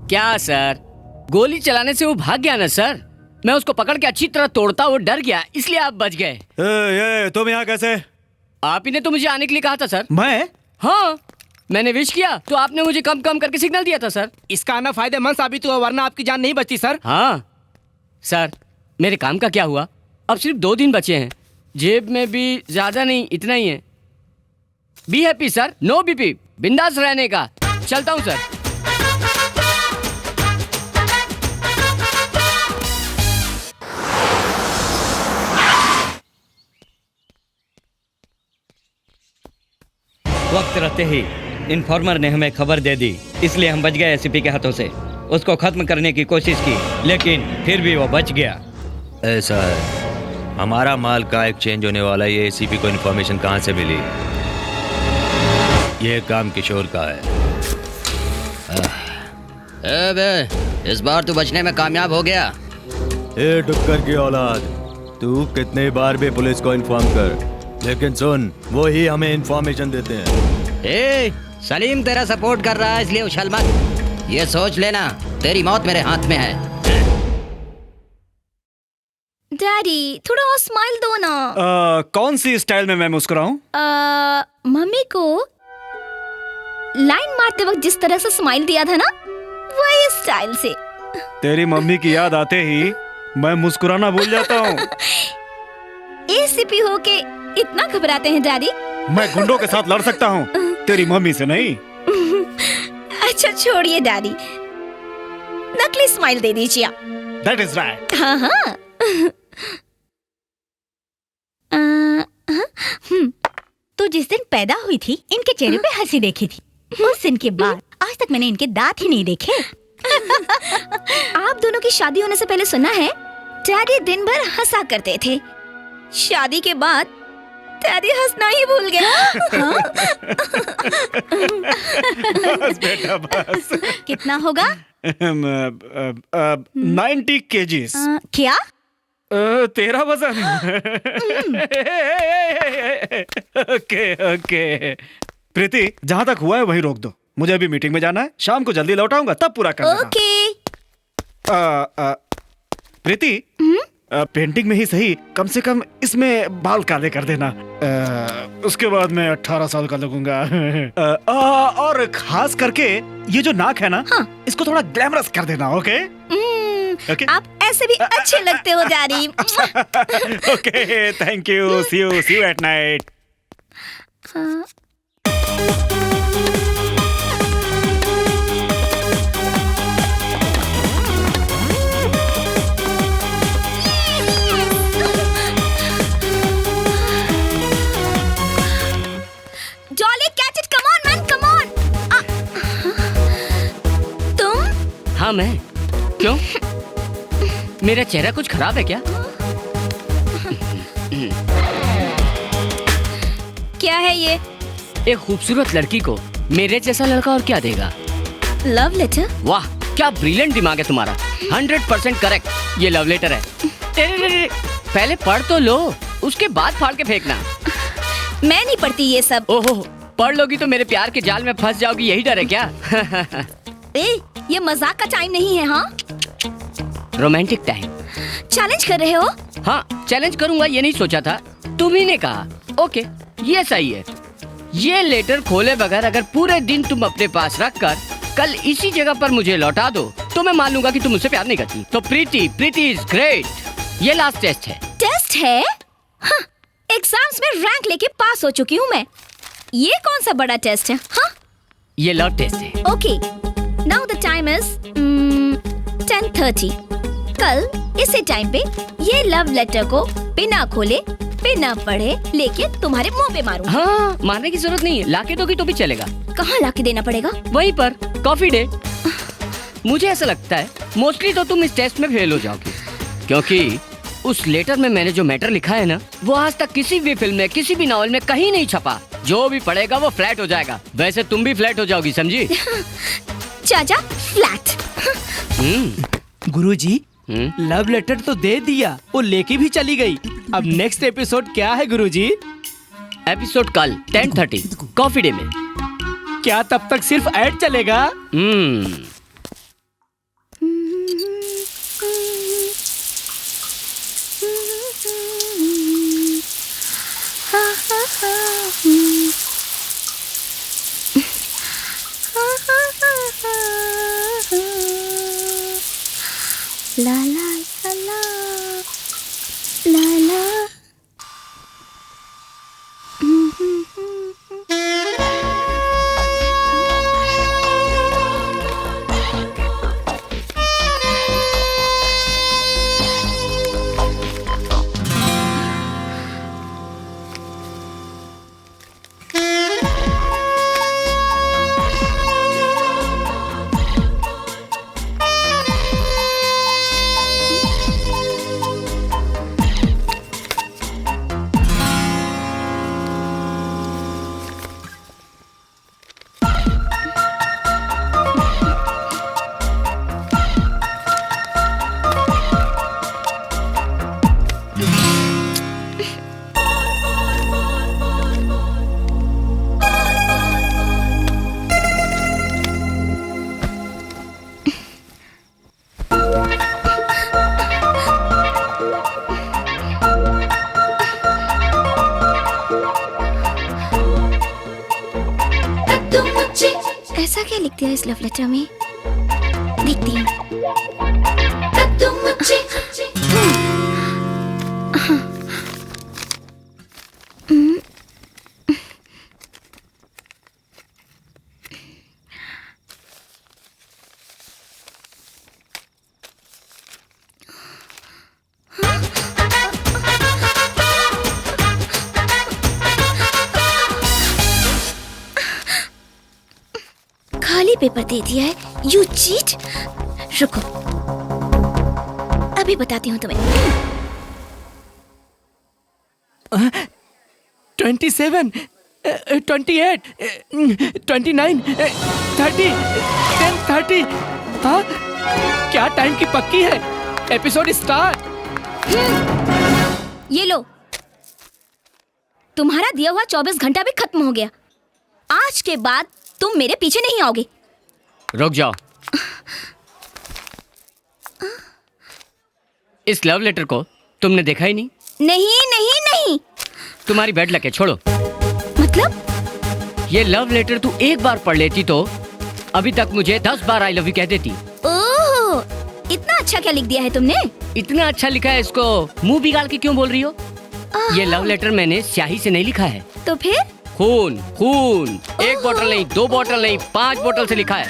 क्या सर, गोली चलाने से वो भाग गया ना सर। मैं उसको पकड़ के अच्छी तरह तोड़ता, वो डर गया, इसलिए आप बच गए।
ये तुम यहाँ कैसे?
आप ही ने तो मुझे आने के लिए कहा था सर।
मैं?
हाँ, मैंने विश किया तो आपने मुझे कम कम करके सिग्नल दिया था सर।
इसका आना फायदेमंद साबित हुआ, वरना आपकी जान नहीं बचती सर।
हाँ सर, मेरे काम का क्या हुआ? अब सिर्फ 2 दिन बचे हैं, जेब में भी ज्यादा नहीं, इतना ही है। Be happy sir, no BP, बिंदास रहने का। चलता हूँ सर।
वक्त रहते ही इन्फॉर्मर ने हमें खबर दे दी, इसलिए हम बच गए एसीपी के हाथों से। उसको खत्म करने की कोशिश की, लेकिन फिर भी वो बच गया।
ऐसा है, हमारा माल का एक्सचेंज होने वाला, ये एसीपी को इन्फॉर्मेशन कहाँ से मिली? ये काम किशोर का है।
बे, इस बार तू बचने में कामयाब हो गया।
ए टुक्कर की औलाद, तू कितने बार भी पुलिस को इन्फॉर्म कर, लेकिन सुन, वो ही हमें इन्फॉर्मेशन देते हैं।
ए, सलीम तेरा सपोर्ट कर रहा है, इसलिए उछल मत। ये सोच लेना, तेरी मौत मेरे हाथ में है।
डैडी, थोड़ा और स्माइल दो ना।
कौन सी स्टाइल में मैं मुस्कुराऊं?
मम्मी को लाइन मारते वक्त जिस तरह से स्माइल दिया था ना, वही स्टाइल से।
तेरी मम्मी की याद आते ही मैं मुस्कुराना भूल जाता हूँ।
एसीपी होके इतना घबराते हैं डैडी?
मैं गुंडों के साथ लड़ सकता हूँ, तेरी मम्मी से नहीं।
अच्छा छोड़िए डैडी, नकली स्माइल दे दीजिए।
That is right.
हाँ हाँ। तो जिस दिन पैदा हुई थी, इनके चेहरे पे हंसी देखी थी। उस दिन के बाद आज तक मैंने इनके दांत ही नहीं देखे। आप दोनों की शादी होने से पहले सुना है डैडी दिन भर हंसा करते थे। शादी के बाद डैडी हंसना ही भूल गया।
बस बेटा बस।
कितना होगा?
90 kgs।
क्या?
तेरा वजन? Okay okay. प्रीति, जहाँ तक हुआ है वहीं रोक दो, मुझे अभी मीटिंग में जाना है, शाम को जल्दी लौट आऊंगा, तब पूरा कर देना।
ओके।
प्रीति, पेंटिंग में ही सही, कम से कम इसमें बाल काले कर देना। उसके बाद मैं 18 साल का लगूंगा। और खास करके ये जो नाक है ना, हाँ। इसको थोड़ा ग्लैमरस कर देना। Okay okay.
आप ऐसे भी अच्छे लगते हो daddy.
Okay, thank you. See you at night.
Jolly, catch it! Come on, man, come on! तुम?
हाँ मैं। क्यों? मेरा चेहरा कुछ खराब है क्या?
क्या है ये?
एक खूबसूरत लड़की को मेरे जैसा लड़का और क्या देगा?
Love letter?
वाह, क्या ब्रिलियंट दिमाग है तुम्हारा। 100% करेक्ट, ये लव लेटर है। पहले पढ़ तो लो, उसके बाद फाड़ के फेंकना।
मैं नहीं पढ़ती ये सब।
ओहो, पढ़ लोगी तो मेरे प्यार के जाल में फंस जाओगी, यही डर है क्या?
ए, ये मजाक का टाइम नहीं है। हाँ,
रोमांटिक टाइम।
चैलेंज कर रहे हो?
हाँ, चैलेंज करूंगा ये नहीं सोचा था, तुम्ही ने कहा। ओके, ये सही है। ये लेटर खोले बगैर अगर पूरे दिन तुम अपने पास रख कर कल इसी जगह पर मुझे लौटा दो तो मैं मान लूंगा कि तुम मुझसे प्यार नहीं करती। तो प्रीति इज ग्रेट। ये लास्ट टेस्ट है।
टेस्ट है? हाँ, एग्जाम्स में रैंक लेके पास हो चुकी हूँ मैं। ये कौन सा बड़ा टेस्ट है? हाँ,
ये लव टेस्ट है।
Okay, now the time is 10:30। कल इसी टाइम पे ये लव लेटर को बिना खोले बिना पढ़े लेके तुम्हारे मुंह पे मारूंगा।
हाँ, मारने की जरूरत नहीं है, लाके दोगी तो भी चलेगा।
कहाँ लाके देना पड़ेगा?
वहीं पर, कॉफी डे। मुझे ऐसा लगता है मोस्टली तो तुम इस टेस्ट में फेल हो जाओगी, क्योंकि उस लेटर में मैंने जो मैटर लिखा है ना, वो आज तक किसी भी फिल्म में, किसी भी नॉवल में कहीं नहीं छपा। जो भी पढ़ेगा वो फ्लैट हो जाएगा। वैसे तुम भी फ्लैट हो जाओगी, समझी?
चाचा, फ्लैट।
गुरुजी, लव लेटर तो दे दिया, वो लेके भी चली गई। अब नेक्स्ट एपिसोड क्या है गुरुजी?
एपिसोड कल 10:30 कॉफी डे में।
क्या तब तक सिर्फ ऐड चलेगा?
ला ला ला ला ला ला। ऐसा क्या लिख दिया इस लव लेटर में? देखती हूँ। खाली पेपर दे दिया है, यू चीट। रुको, अभी बताती हूँ तुम्हें।
27, 28, 29, 30, 10:30। हाँ, क्या टाइम की पक्की है? Episode start.
ये लो, तुम्हारा दिया हुआ 24 घंटा भी खत्म हो गया। आज के बाद तुम मेरे पीछे नहीं आओगे।
रुक जाओ। इस लव लेटर को तुमने देखा ही नहीं?
नहीं नहीं नहीं।
तुम्हारी बैड लक है, छोड़ो।
मतलब?
ये लव लेटर तू एक बार पढ़ लेती तो अभी तक मुझे 10 बार आई लव यू कह देती।
ओह, इतना अच्छा क्या लिख दिया है तुमने?
इतना अच्छा लिखा है, इसको मुंह बिगाड़ के क्यों बोल रही हो? ये लव लेटर मैंने स्याही से नहीं लिखा है।
तो फिर?
खून खून। 1 बोतल नहीं, 2 बोतल नहीं, 5 बोतल से लिखा है।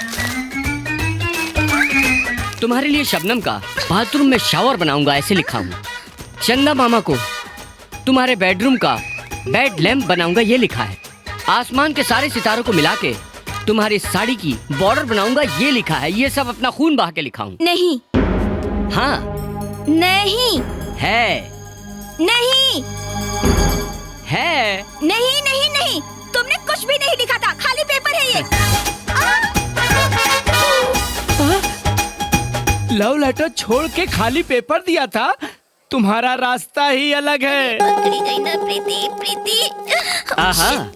तुम्हारे लिए शबनम का बाथरूम में शावर बनाऊंगा, ऐसे लिखा हूँ। चंदा मामा को तुम्हारे बेडरूम का बेड लैम्प बनाऊंगा, ये लिखा है। आसमान के सारे सितारों को मिला के तुम्हारी साड़ी की बॉर्डर बनाऊंगा, ये लिखा है। ये सब अपना खून बहा के लिखा हूँ।
नहीं।
हाँ।
नहीं।
है।
नहीं।
है।
नहीं नहीं नहीं, तुमने कुछ भी नहीं लिखा था, खाली पेपर है ये।
लव लेटर छोड़ के खाली पेपर दिया था। तुम्हारा रास्ता ही अलग है।
पकड़ी गई ना प्रीति, प्रीति।
आहा,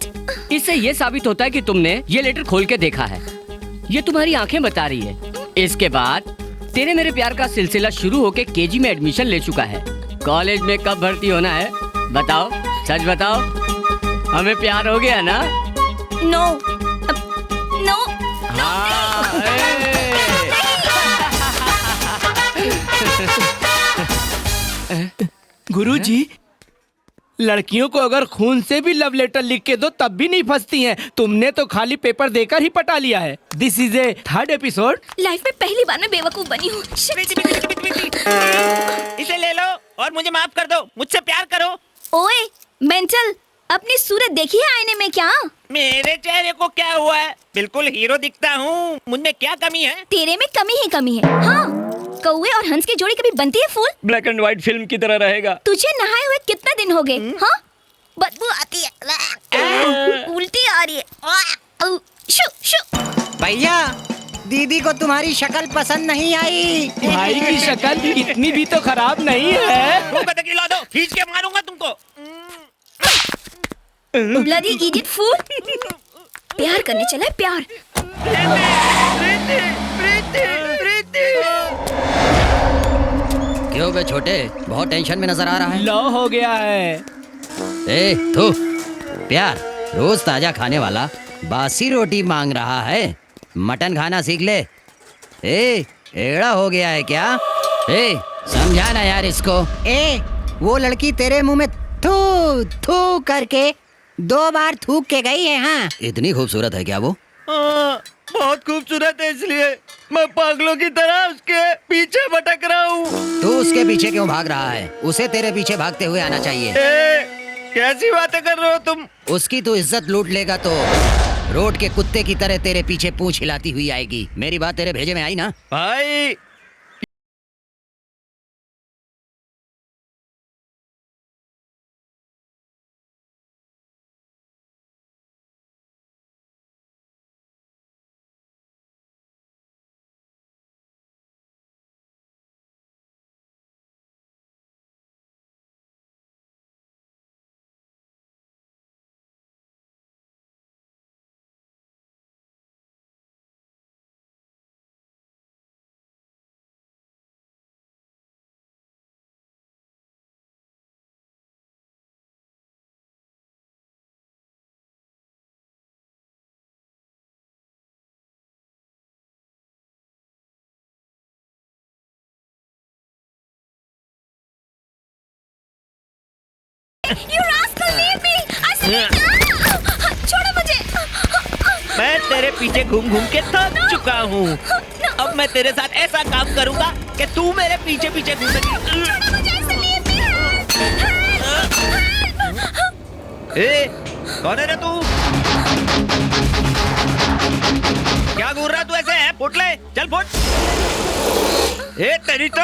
इससे ये साबित होता है कि तुमने ये लेटर खोल के देखा है। ये तुम्हारी आंखें बता रही है। इसके बाद तेरे मेरे प्यार का सिलसिला शुरू होके केजी में एडमिशन ले चुका है। कॉलेज में कब भर्ती होना है बताओ, सच बताओ। हमें प्यार हो गया ना?
No no.
गुरुजी, लड़कियों को अगर खून से भी लव लेटर लिख के दो तब भी नहीं फंसती हैं। तुमने तो खाली पेपर देकर ही पटा लिया है। This is a 3rd episode.
Life में पहली बार मैं बेवकूफ बनी हूँ।
इसे ले लो और मुझे माफ कर दो। मुझसे प्यार करो।
ओए मेंटल, अपनी सूरत देखी है आईने में क्या?
मेरे चेहरे को क्या हुआ है? बिल्कुल हीरो दिखता हूँ। मुझमें क्या कमी है?
तेरे में कमी ही कमी है। हाँ, कौवे और हंस की जोड़ी कभी बनती है फूल?
ब्लैक एंड व्हाइट फिल्म की तरह रहेगा।
तुझे नहाए हुए कितना दिन हो गए? हाँ, बदबू आती है, उल्टी आ रही है। शु शु।
भैया, दीदी को तुम्हारी शक्ल पसंद नहीं आई।
भाई की शक्ल इतनी भी तो खराब नहीं है।
ला दो, खींच के मारूंगा तुमको।
ब्लडी इडियट फूल। प्यार करने चला है, प्यार।
क्यों बे छोटे, बहुत टेंशन में नजर आ रहा है।
लो हो गया है।
ए तू, प्यार रोज ताजा खाने वाला बासी रोटी मांग रहा है। मटन खाना सीख ले। ए, एड़ा हो गया है क्या? ए, समझा ना यार इसको। ए, वो लड़की तेरे मुंह में थू थू करके 2 बार थूक के गई है। हाँ, इतनी खूबसूरत है क्या वो?
बहुत खूबसूरत है, इसलिए मैं पागलों की तरह उसके पीछे भटक रहा हूँ।
तू उसके पीछे क्यों भाग रहा है? उसे तेरे पीछे भागते हुए आना चाहिए।
कैसी बातें कर रहे हो तुम?
उसकी तू इज्जत लूट लेगा तो रोड के कुत्ते की तरह तेरे पीछे पूंछ हिलाती हुई आएगी। मेरी बात तेरे भेजे में आई ना?
भाई
You rascal, leave me! I said छोड़ो मुझे!
मैं तेरे पीछे घूम घूम के थक चुका हूँ। अब मैं तेरे साथ ऐसा काम करूँगा कि तू मेरे पीछे पीछे घूमेगी।
छोड़ो मुझे, ऐसे leave me!
ए, कौन है रे तू? क्या घूर रहा तू ऐसे? है फुट ले, चल फुट। ए तेरी तो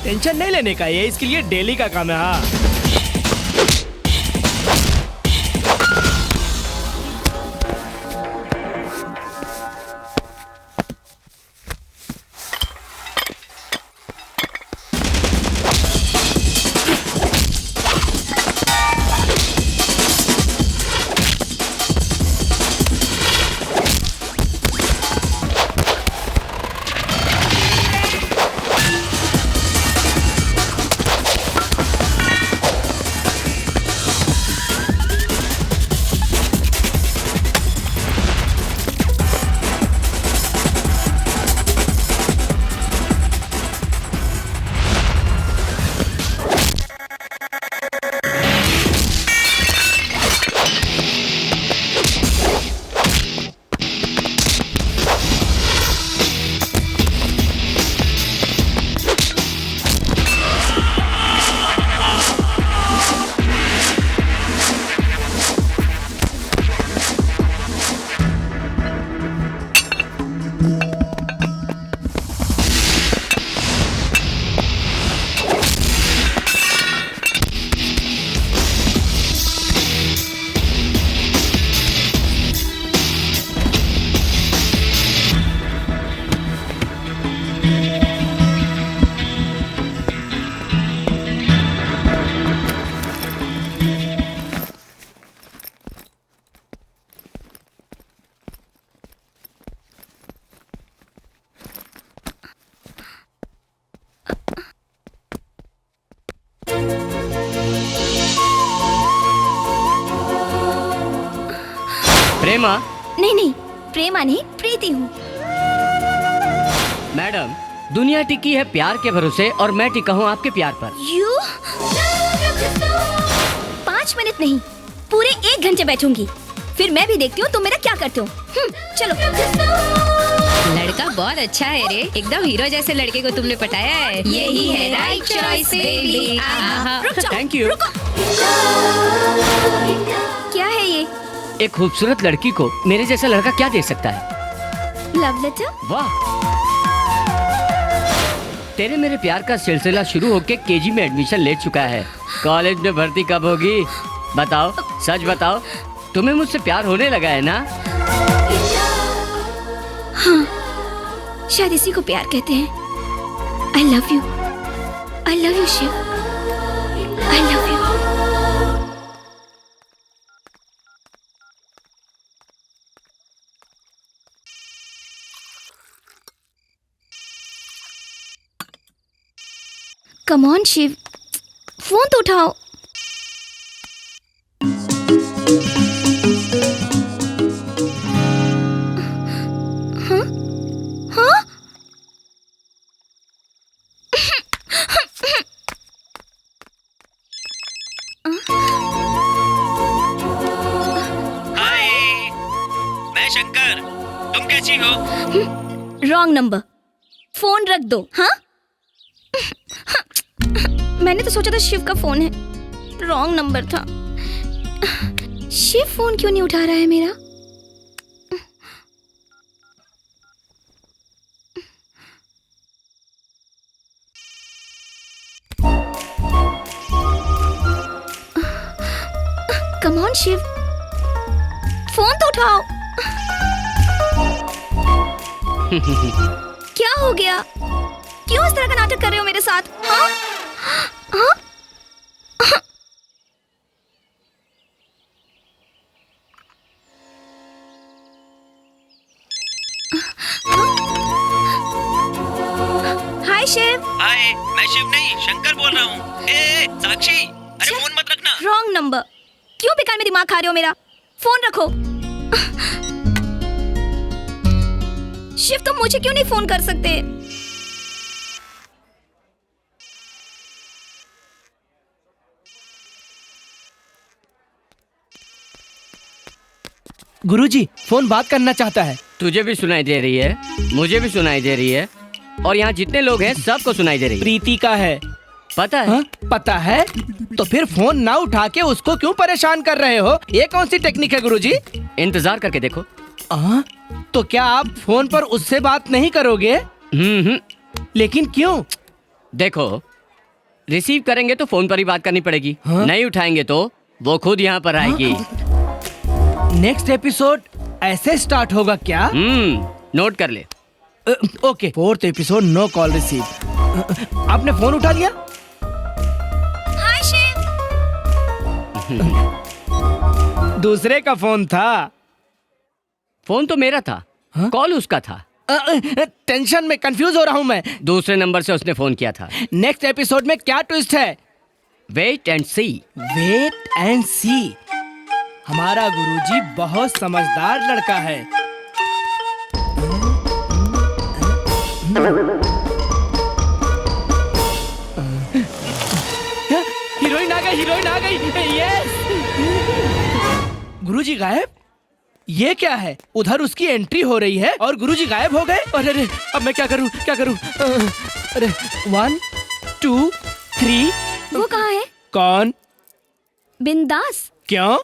टेंशन नहीं लेने का, ये इसके लिए डेली का काम है। हाँ,
प्रेमा?
नहीं नहीं, प्रेमा नहीं, प्रीति हूँ।
मैडम, दुनिया टिकी है प्यार के भरोसे और मैं टिका हूँ आपके प्यार पर।
यू 5 मिनट नहीं, पूरे 1 घंटे बैठूंगी, फिर मैं भी देखती हूँ तुम मेरा क्या करते हो। चलो।
लड़का बहुत अच्छा है रे, एकदम हीरो जैसे लड़के को तुमने पटाया है। यही है right choice baby.
Thank you.
क्या है ये?
एक खूबसूरत लड़की को मेरे जैसा लड़का क्या दे सकता है?
Love letter?
वाह, तेरे मेरे प्यार का सिलसिला शुरू होके केजी में एडमिशन ले चुका है। कॉलेज में भर्ती कब होगी? बताओ, सच बताओ, तुम्हें मुझसे प्यार होने लगा है ना?
हाँ, शायद इसी को प्यार कहते हैं। I love you Shiv, I love you। Come on Shiv, phone तो उठाओ। हाँ? हाँ?
हाय, मैं शंकर। तुम कैसी हो?
रॉन्ग नंबर, फोन रख दो। हाँ? मैंने तो सोचा था शिव का फोन है, रॉन्ग नंबर था। शिव फोन क्यों नहीं उठा रहा है मेरा? कम ऑन शिव, फोन तो उठाओ। क्या हो गया? क्यों इस तरह का नाटक कर रहे हो मेरे साथ? हाँ? हाँ? हाय शिव।
हाय, मैं शिव नहीं, शंकर बोल रहा हूँ। ए, साक्षी, अरे फोन मत रखना।
Wrong number. क्यों बेकार में दिमाग खा रहे हो मेरा? फोन रखो। शिव, तुम मुझे क्यों नहीं फोन कर सकते?
गुरुजी, फोन बात करना चाहता है।
तुझे भी सुनाई दे रही है, मुझे भी सुनाई दे रही है, और यहाँ जितने लोग हैं सबको सुनाई दे रही है।
प्रीति का है।
पता है?
हाँ? पता है? तो फिर फोन ना उठा के उसको क्यों परेशान कर रहे हो? ये कौन सी टेक्निक है गुरुजी?
इंतजार करके देखो।
तो क्या आप फोन पर उससे बात नहीं करोगे? लेकिन क्यों?
देखो, रिसीव करेंगे तो फोन पर ही बात करनी पड़ेगी। नहीं उठाएंगे तो वो खुद यहाँ पर आएगी।
नेक्स्ट एपिसोड ऐसे स्टार्ट होगा क्या?
नोट कर ले।
Okay, 4th episode, no call receive. आपने फोन उठा लिया?
हाय शिव।
दूसरे का फोन था।
फोन तो मेरा था, कॉल उसका था।
टेंशन में कंफ्यूज हो रहा हूँ मैं।
दूसरे नंबर से उसने फोन किया था।
नेक्स्ट एपिसोड में क्या ट्विस्ट है?
Wait and see.
Wait and see. हमारा गुरुजी बहुत समझदार लड़का है। हीरोइन आ गई, हीरोइन आ गई। यस। गुरुजी गायब? ये क्या है? उधर उसकी एंट्री हो रही है और गुरुजी गायब हो गए। अरे अब मैं क्या करूं, क्या करूं? अरे 1 2 3।
वो कहाँ है?
कौन?
बिंदास।
क्यों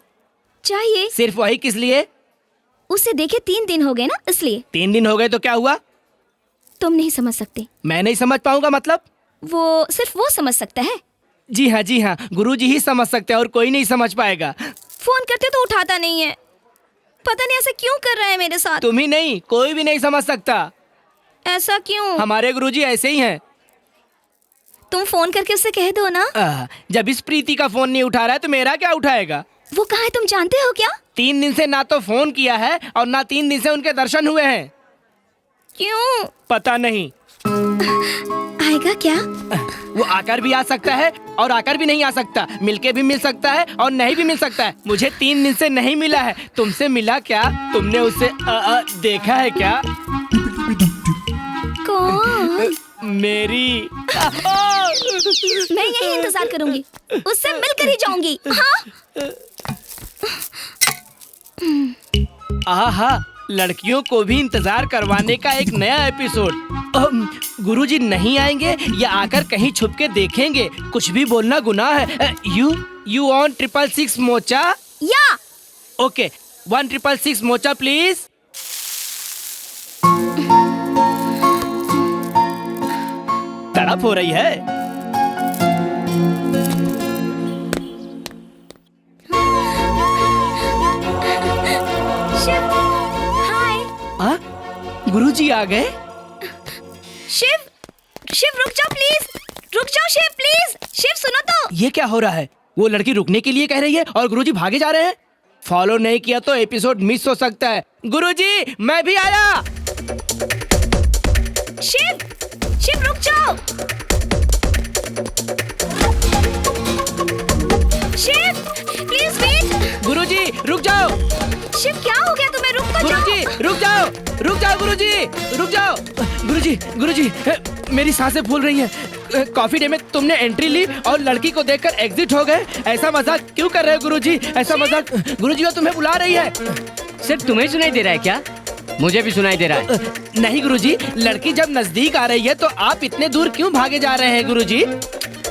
चाहिए?
सिर्फ वही किस लिए?
उसे देखे 3 दिन हो गए ना, इसलिए।
3 दिन हो गए तो क्या हुआ?
तुम नहीं समझ सकते।
मैं नहीं समझ पाऊंगा मतलब?
वो सिर्फ वो समझ सकता है।
जी हाँ, गुरुजी ही समझ सकते हैं और कोई नहीं समझ पाएगा।
फोन करते तो उठाता नहीं है, पता नहीं ऐसा क्यों कर रहा है मेरे साथ।
तुम ही नहीं, कोई भी नहीं समझ सकता।
ऐसा क्यों?
हमारे गुरुजी ऐसे ही हैं।
तुम फोन करके उससे कह दो ना।
जब इस प्रीति का फोन नहीं उठा रहा है तो मेरा क्या उठाएगा?
वो कहाँ है तुम जानते हो क्या?
3 दिन से ना तो फोन किया है और ना 3 दिन से उनके दर्शन हुए हैं।
क्यों?
पता नहीं।
आएगा क्या?
वो आकर भी आ सकता है और आकर भी नहीं आ सकता, मिलके भी मिल सकता है और नहीं भी मिल सकता है। मुझे 3 दिन से नहीं मिला है। तुमसे मिला क्या? तुमने उसे देखा है क्या?
कौन?
मेरी।
मैं यही इंतजार करूंगी, उससे मिलकर ही जाऊंगी। हाँ?
आहा, लड़कियों को भी इंतजार करवाने का एक नया एपिसोड। गुरुजी नहीं आएंगे या आकर कहीं छुप के देखेंगे? कुछ भी बोलना गुनाह है। You on 666 mocha?
Yeah.
Okay, 1666 mocha please. तड़प हो रही है।
शिव, हाय।
गुरुजी आ गए?
शिव, शिव रुक जाओ प्लीज, रुक जाओ शिव प्लीज। शिव सुनो तो।
ये क्या हो रहा है? वो लड़की रुकने के लिए कह रही है और गुरुजी भागे जा रहे हैं। फॉलो नहीं किया तो एपिसोड मिस हो सकता है। गुरुजी, मैं भी आया।
शिव, शिव रुक जाओ। Shiv please wait.
गुरुजी रुक जाओ।
शिव क्या हो गया तुम्हें? रुक तो जाओ।
गुरुजी रुक जाओ, रुक जाओ गुरुजी, रुक जाओ। गुरुजी, गुरुजी, मेरी सांसें फूल रही हैं। कॉफी डे में तुमने एंट्री ली और लड़की को देखकर एग्जिट हो गए। ऐसा मजाक क्यों कर रहे हो गुरुजी? ऐसा मजाक। गुरुजी वो तुम्हें बुला रही है।
सिर्फ तुम्हें सुनाई दे रहा है क्या? मुझे भी सुनाई दे रहा है।
नहीं गुरुजी, लड़की जब नजदीक आ रही है तो आप इतने दूर क्यों भागे जा रहे हैं गुरुजी?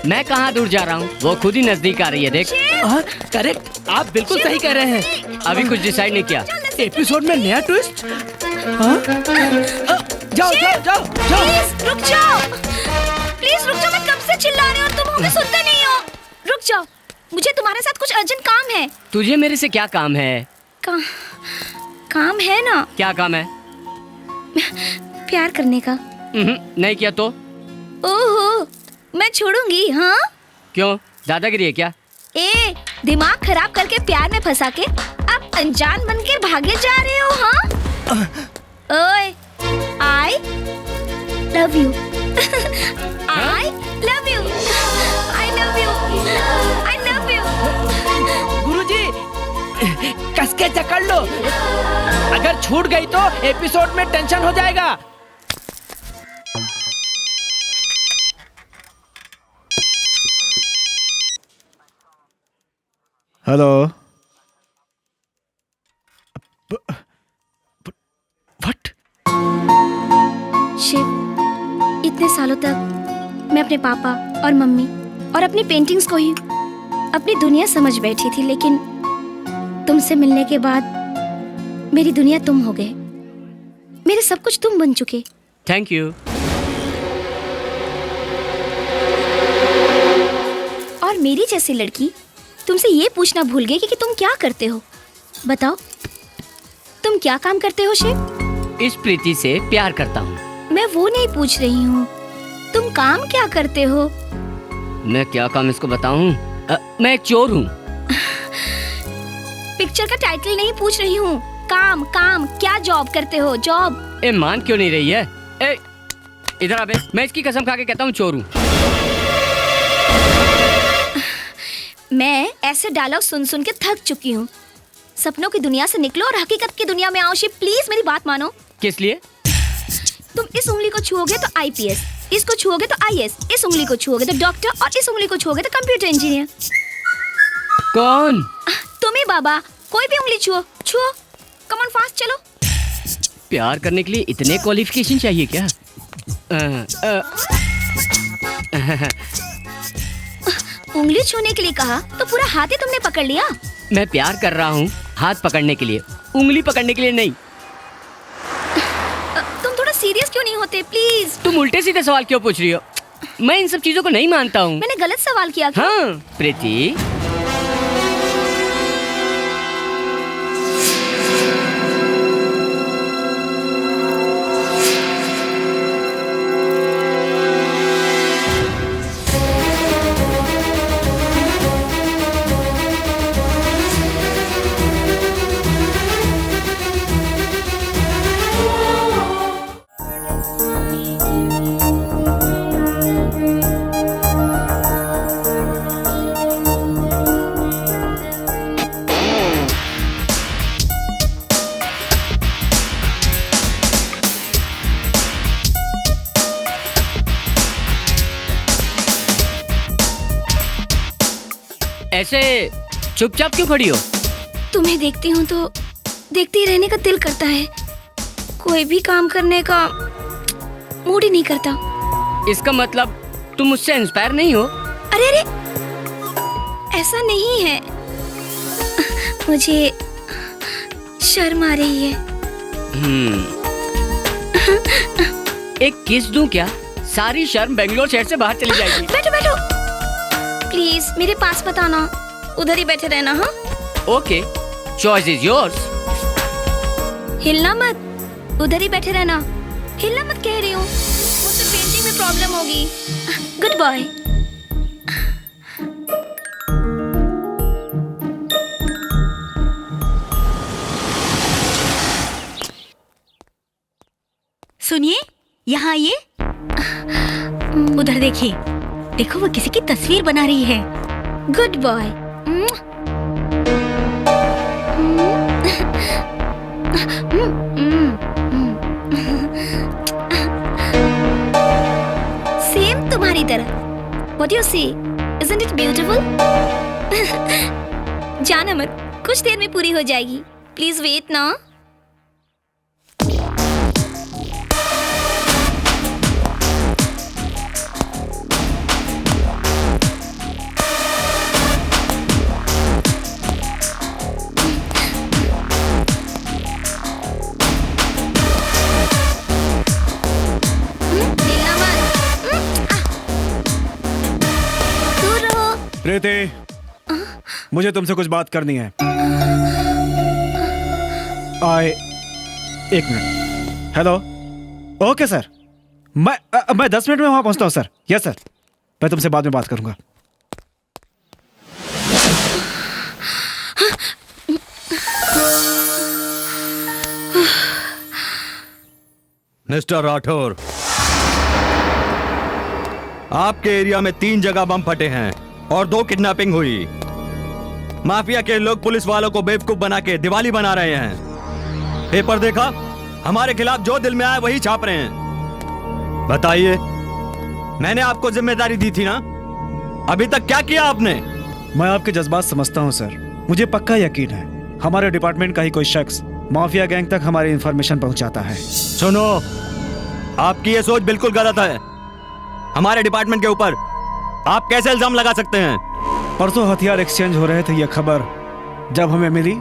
मैं कहाँ दूर जा रहा हूँ, वो खुद ही नजदीक आ रही है। देख।
करेक्ट, आप बिल्कुल सही कह रहे हैं।
अभी कुछ डिसाइड नहीं किया।
एपिसोड में नया ट्विस्ट। जाओ जाओ जाओ जाओ।
प्लीज रुक जाओ, प्लीज रुक जाओ। मैं कब से चिल्ला रही हूँ और तुम हमें सुनते नहीं हो। रुक जाओ, मुझे तुम्हारे साथ कुछ अर्जेंट काम है।
तुझे मेरे से क्या काम है?
काम है ना।
क्या काम है?
प्यार करने का।
नहीं किया तो?
ओहो, मैं छोड़ूंगी। हाँ?
क्यों, दादागिरी है क्या?
ए, दिमाग खराब करके प्यार में फंसा के आप अनजान बनकर भागे जा रहे हो। हाँ? ओए, I love you. I love you. I love you. I love you.
गुरुजी, कस के जकड़ लो। अगर छूट गई तो एपिसोड में टेंशन हो जाएगा।
हेलो। व्हाट?
शिव, इतने सालों तक मैं अपने पापा और मम्मी और अपनी पेंटिंग्स को ही अपनी दुनिया समझ बैठी थी, लेकिन तुमसे मिलने के बाद मेरी दुनिया तुम हो गए। मेरे सब कुछ तुम बन चुके।
Thank you.
और मेरी जैसी लड़की तुमसे ये पूछना भूल गई कि तुम क्या करते हो। बताओ, तुम क्या काम करते हो शिव?
इस प्रीति से प्यार करता हूँ।
मैं वो नहीं पूछ रही हूँ, तुम काम क्या करते हो?
मैं क्या काम इसको बताऊँ? मैं एक चोर हूँ।
पिक्चर का टाइटल नहीं पूछ रही हूँ, काम काम क्या जॉब करते हो? जॉब।
ए, मान क्यों नहीं रही है? ए, इधर आ बे। मैं इसकी कसम खा के कहता हूँ चोर हूँ।
मैं ऐसे डायलॉग सुन सुन के थक चुकी हूँ। सपनों की दुनिया से निकलो और हकीकत की दुनिया में आओ शिव। प्लीज मेरी बात मानो।
किस लिए?
तुम इस उंगली को छुओगे तो आईपीएस, इसको छुओगे तो आईएएस, इस उंगली को छुओगे तो डॉक्टर और इस उंगली को छुओगे तो कंप्यूटर इंजीनियर।
कौन?
तुम ही बाबा। कोई भी उंगली छुओ, छुओ। कम ऑन फास्ट चलो।
प्यार करने के लिए इतने क्वालिफिकेशन चाहिए क्या?
उंगली छूने के लिए कहा तो पूरा हाथ ही तुमने पकड़ लिया।
मैं प्यार कर रहा हूँ हाथ पकड़ने के लिए, उंगली पकड़ने के लिए नहीं।
तुम थोड़ा सीरियस क्यों नहीं होते प्लीज?
तुम उल्टे सीधे सवाल क्यों पूछ रही हो? मैं इन सब चीजों को नहीं मानता हूँ।
मैंने गलत सवाल किया क्या?
हाँ प्रीति, ऐसे चुपचाप क्यों खड़ी हो?
तुम्हें देखती हूँ तो देखते ही रहने का दिल करता है। कोई भी काम करने का मूड ही नहीं करता।
इसका मतलब तुम मुझसे इंस्पायर नहीं हो?
अरे अरे, ऐसा नहीं है। मुझे शर्म आ रही है।
एक किस दूं क्या? सारी शर्म बेंगलोर शहर से बाहर चली जाएगी।
बैठो बैठो, प्लीज मेरे पास मत आना, उधर ही बैठे रहना। हाँ
ओके, चॉइस इज योर्स।
हिलना मत, उधर ही बैठे रहना। हिलना मत कह रही हूँ, मुझसे पेंटिंग में प्रॉब्लम होगी। Good boy.
सुनिए, यहाँ आइए। उधर देखिए, देखो वो किसी की तस्वीर बना रही है।
Good boy. सेम तुम्हारी तरह। What do you see? Isn't it beautiful? जाना मत, कुछ देर में पूरी हो जाएगी। प्लीज वेट ना।
प्रीति, मुझे तुमसे कुछ बात करनी है। एक मिनट। हेलो। ओके सर, मैं 10 मिनट में वहां पहुंचता हूं सर। यस सर, मैं तुमसे बाद में बात करूंगा।
मिस्टर राठौर, आपके एरिया में 3 जगह बम फटे हैं और 2 किडनैपिंग हुई। माफिया के लोग पुलिस वालों को बेवकूफ बना के दिवाली बना रहे हैं। पेपर देखा? हमारे खिलाफ जो दिल में आया वही छाप रहे हैं। बताइए, मैंने आपको जिम्मेदारी दी थी ना, अभी तक क्या किया आपने?
मैं आपके जज्बात समझता हूं सर। मुझे पक्का यकीन है हमारे डिपार्टमेंट का ही कोई शख्स माफिया गैंग तक हमारी इंफॉर्मेशन पहुंचाता है।
सुनो, आपकी ये सोच बिल्कुल गलत है। हमारे डिपार्टमेंट के ऊपर आप कैसे इल्जाम लगा सकते हैं?
परसों हथियार एक्सचेंज हो रहे थे, यह खबर जब हमें मिली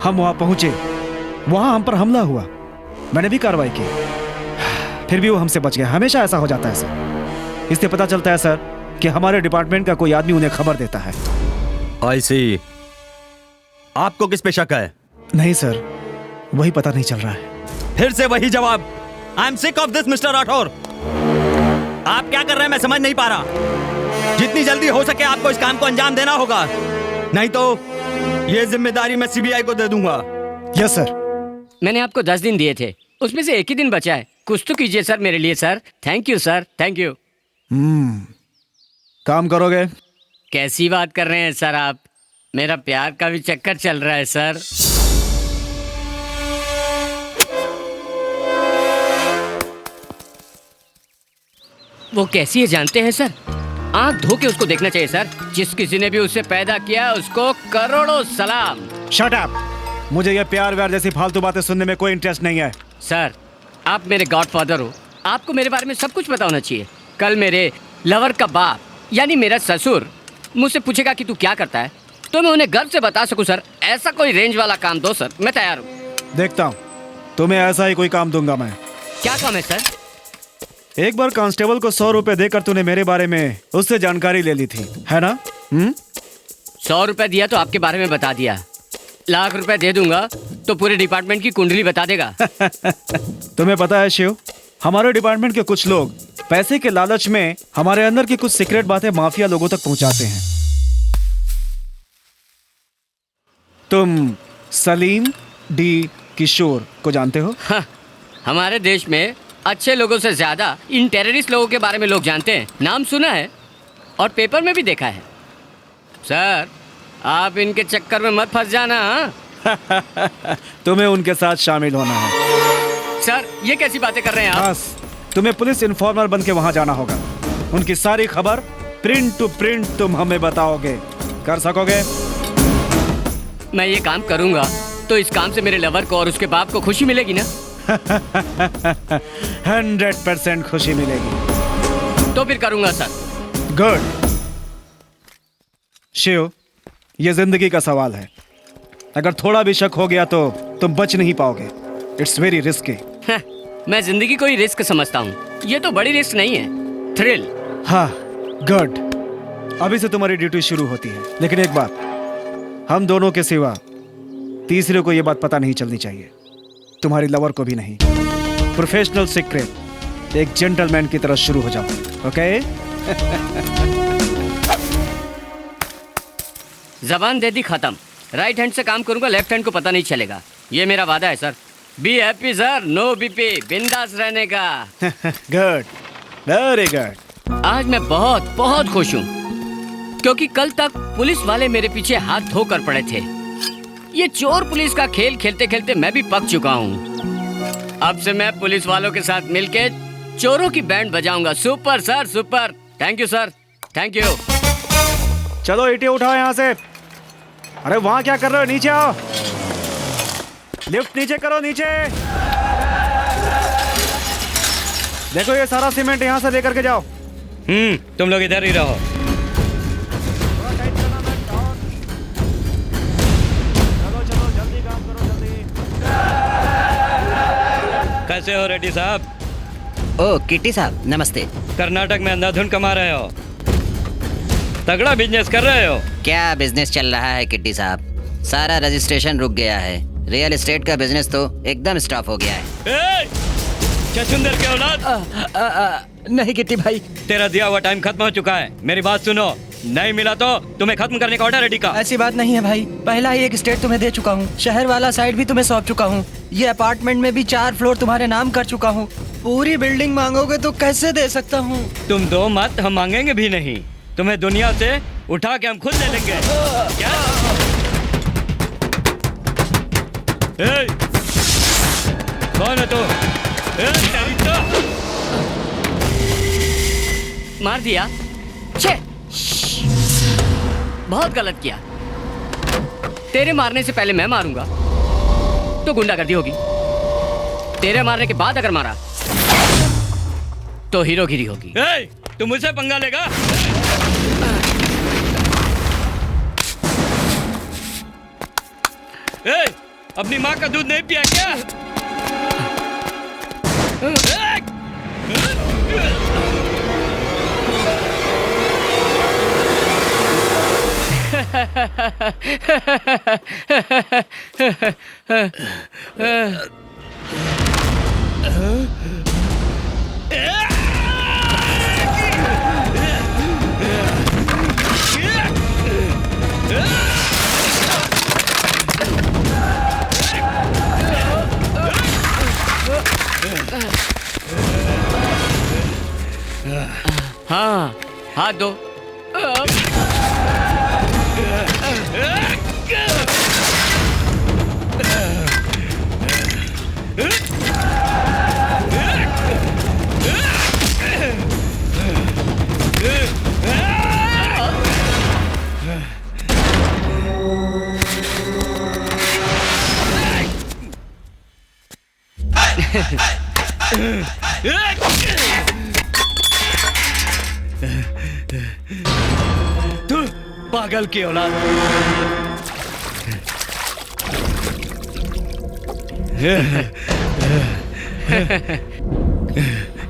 हम वहां पहुंचे। वहां हम पर हमला हुआ, मैंने भी कार्रवाई की, फिर भी वो हमसे बच गया। हमेशा ऐसा हो जाता है सर। इससे पता चलता है सर कि हमारे डिपार्टमेंट का कोई आदमी उन्हें खबर देता है।
आई सी। आपको किस पे शक है?
नहीं सर, वही पता नहीं चल रहा है।
फिर से वही जवाब। I am sick of this mister Rathore. आप क्या कर रहे हैं मैं समझ नहीं पा रहा। जितनी जल्दी हो सके आपको इस काम को अंजाम देना होगा, नहीं तो ये जिम्मेदारी मैं सीबीआई को दे दूंगा।
Yes sir.
मैंने आपको 10 दिन दिए थे, उसमें से 1 ही दिन बचा है। कुछ तो कीजिए सर मेरे लिए sir. Thank you sir, thank you.
काम करोगे?
कैसी बात कर रहे हैं सर आप? मेरा प्यार का भी चक्कर चल रहा है सर। वो कैसी है जानते हैं सर? आंख धो के उसको देखना चाहिए सर। जिस किसी ने भी उसे पैदा किया उसको करोड़ों सलाम।
Shut up! मुझे ये प्यार व्यार जैसी फालतू बातें सुनने में कोई इंटरेस्ट नहीं है।
सर, आप मेरे गॉडफादर हो, आपको मेरे बारे में सब कुछ पता होना चाहिए। कल मेरे लवर का बाप यानी मेरा ससुर मुझसे पूछेगा कि तू क्या करता है, तो मैं उन्हें गर्व से बता सकूं सर। ऐसा कोई रेंज वाला काम दो सर, मैं तैयार हूँ।
देखता हूँ, तुम्हें ऐसा ही कोई काम दूंगा मैं।
क्या काम है सर?
एक बार कांस्टेबल को 100 रुपए देकर तूने मेरे बारे में उससे जानकारी ले ली थी, है ना?
100 रुपए दिया तो आपके बारे में बता दिया। लाख रुपए दे दूंगा तो पूरे डिपार्टमेंट की कुंडली बता देगा।
तुम्हें पता है शिव, हमारे डिपार्टमेंट के कुछ लोग पैसे के लालच में हमारे अंदर की कुछ सीक्रेट बातें माफिया लोगों तक पहुंचाते हैं। तुम सलीम डी किशोर को जानते हो?
हाँ, हमारे देश में अच्छे लोगों से ज्यादा इन टेररिस्ट लोगों के बारे में लोग जानते हैं। नाम सुना है और पेपर में भी देखा है। सर, आप इनके चक्कर में मत फंस जाना।
तुम्हें उनके साथ शामिल होना है।
सर, ये कैसी बातें कर रहे हैं आप?
बस, तुम्हें पुलिस इन्फॉर्मर बन के वहां जाना होगा। उनकी सारी खबर प्रिंट टू प्रिंट तुम हमें बताओगे। कर सकोगे?
मैं ये काम करूंगा तो इस काम से मेरे लवर को और उसके बाप को खुशी मिलेगी ना?
100% खुशी मिलेगी।
तो फिर करूंगा सर।
गुड। शिव, ये जिंदगी का सवाल है। अगर थोड़ा भी शक हो गया तो तुम बच नहीं पाओगे। It's very risky.
मैं जिंदगी को ही रिस्क समझता हूँ, ये तो बड़ी रिस्क नहीं है, थ्रिल।
हाँ, गुड। अभी से तुम्हारी ड्यूटी शुरू होती है, लेकिन एक बात, हम दोनों के सिवा तीसरे को यह बात पता नहीं चलनी चाहिए, तुम्हारी लवर को भी नहीं। प्रोफेशनल सीक्रेट, एक जेंटलमैन की तरह शुरू हो जाओ, ओके?
जबान दे दी खत्म। राइट हैंड से काम करूंगा, लेफ्ट हैंड को पता नहीं चलेगा, ये मेरा वादा है सर। Be happy sir, no BP, बिंदास रहने का।
Good, very good.
आज मैं बहुत बहुत खुश हूँ, क्योंकि कल तक पुलिस वाले मेरे पीछे हाथ धोकर पड़े थे। ये चोर पुलिस का खेल खेलते खेलते मैं भी पक चुका हूँ। अब से मैं पुलिस वालों के साथ मिलके चोरों की बैंड बजाऊंगा। Super sir, super. Thank you sir, thank you.
चलो ईंटें उठाओ यहाँ से। अरे वहाँ क्या कर रहे हो? नीचे आओ, लिफ्ट नीचे करो, नीचे। देखो ये सारा सीमेंट यहाँ से लेकर के जाओ।
तुम लोग इधर ही रहो।
चलो चलो, जल्दी काम करो, जल्दी।
कैसे हो रेड्डी साहब?
ओ किट्टी साहब, नमस्ते।
कर्नाटक में अंधाधुन कमा रहे हो, तगड़ा बिजनेस कर रहे हो।
क्या बिजनेस चल रहा है किट्टी साहब? सारा रजिस्ट्रेशन रुक गया है। रियल एस्टेट का बिजनेस तो एकदम स्टॉप हो गया है।
चचुंदर के औलाद।
नहीं किट्टी भाई,
तेरा दिया हुआ टाइम खत्म हो चुका है। मेरी बात सुनो, नहीं मिला तो तुम्हें खत्म करने का ऑर्डर रेडी का।
ऐसी बात नहीं है भाई, पहला ही एक स्टेट तुम्हें दे चुका हूँ, शहर वाला साइड भी तुम्हें सौंप चुका हूँ, ये अपार्टमेंट में भी 4 फ्लोर तुम्हारे नाम कर चुका हूँ। पूरी बिल्डिंग मांगोगे तो कैसे दे सकता हूँ?
तुम दो मत, हम मांगेंगे भी नहीं। तुम्हें दुनिया से उठा के हम खुद ले लेंगे। क्या? कौन है तू?
मार दिया? छे, बहुत गलत किया। तेरे मारने से पहले मैं मारूंगा तो गुंडागर्दी होगी, तेरे मारने के बाद अगर मारा तो हीरोगिरी होगी।
तू मुझसे पंगा लेगा? अपनी माँ का दूध नहीं पिया क्या?
हाँ, हाथ दो।
तू पागल की औलाद।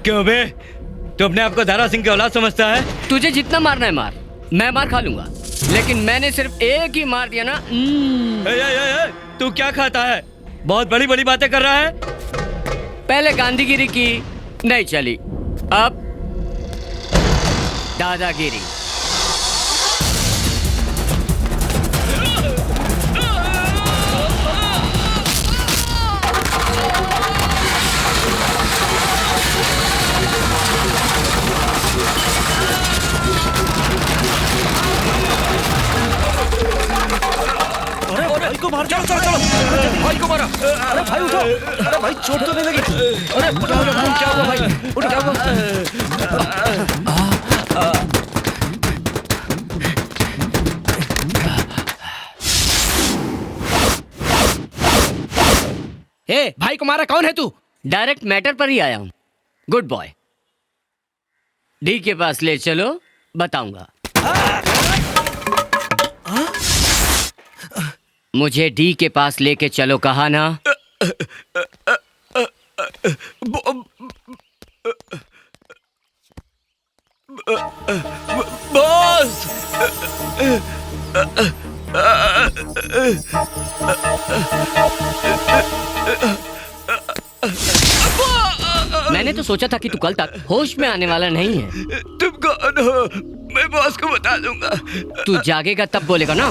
क्यों बे, तू अपने आप को दारा सिंह की औलाद समझता है?
तुझे जितना मारना है मार, मैं मार खा लूंगा, लेकिन मैंने सिर्फ एक ही मार दिया ना।
तू क्या खाता है? बहुत बड़ी बड़ी बातें कर रहा है।
पहले गांधीगिरी की, नहीं चली, अब दादागिरी।
अरे भाई को मार, चलो चलो चलो, भाई को मारा। अरे भाई उठो, अरे भाई चोट तो नहीं लगी? अरे उठो उठो, क्या हुआ भाई? उठो, क्या हुआ?
ए भाई को मारा कौन है तू?
डायरेक्ट मैटर पर ही आया हूँ। Good boy. डी के पास ले चलो, बताऊंगा। मुझे डी के पास लेके चलो, कहा ना?
बॉस!
मैंने तो सोचा था कि तू कल तक होश में आने वाला नहीं है।
तुम कौन हो? मैं बॉस को बता दूंगा।
तू जागेगा तब बोलेगा ना।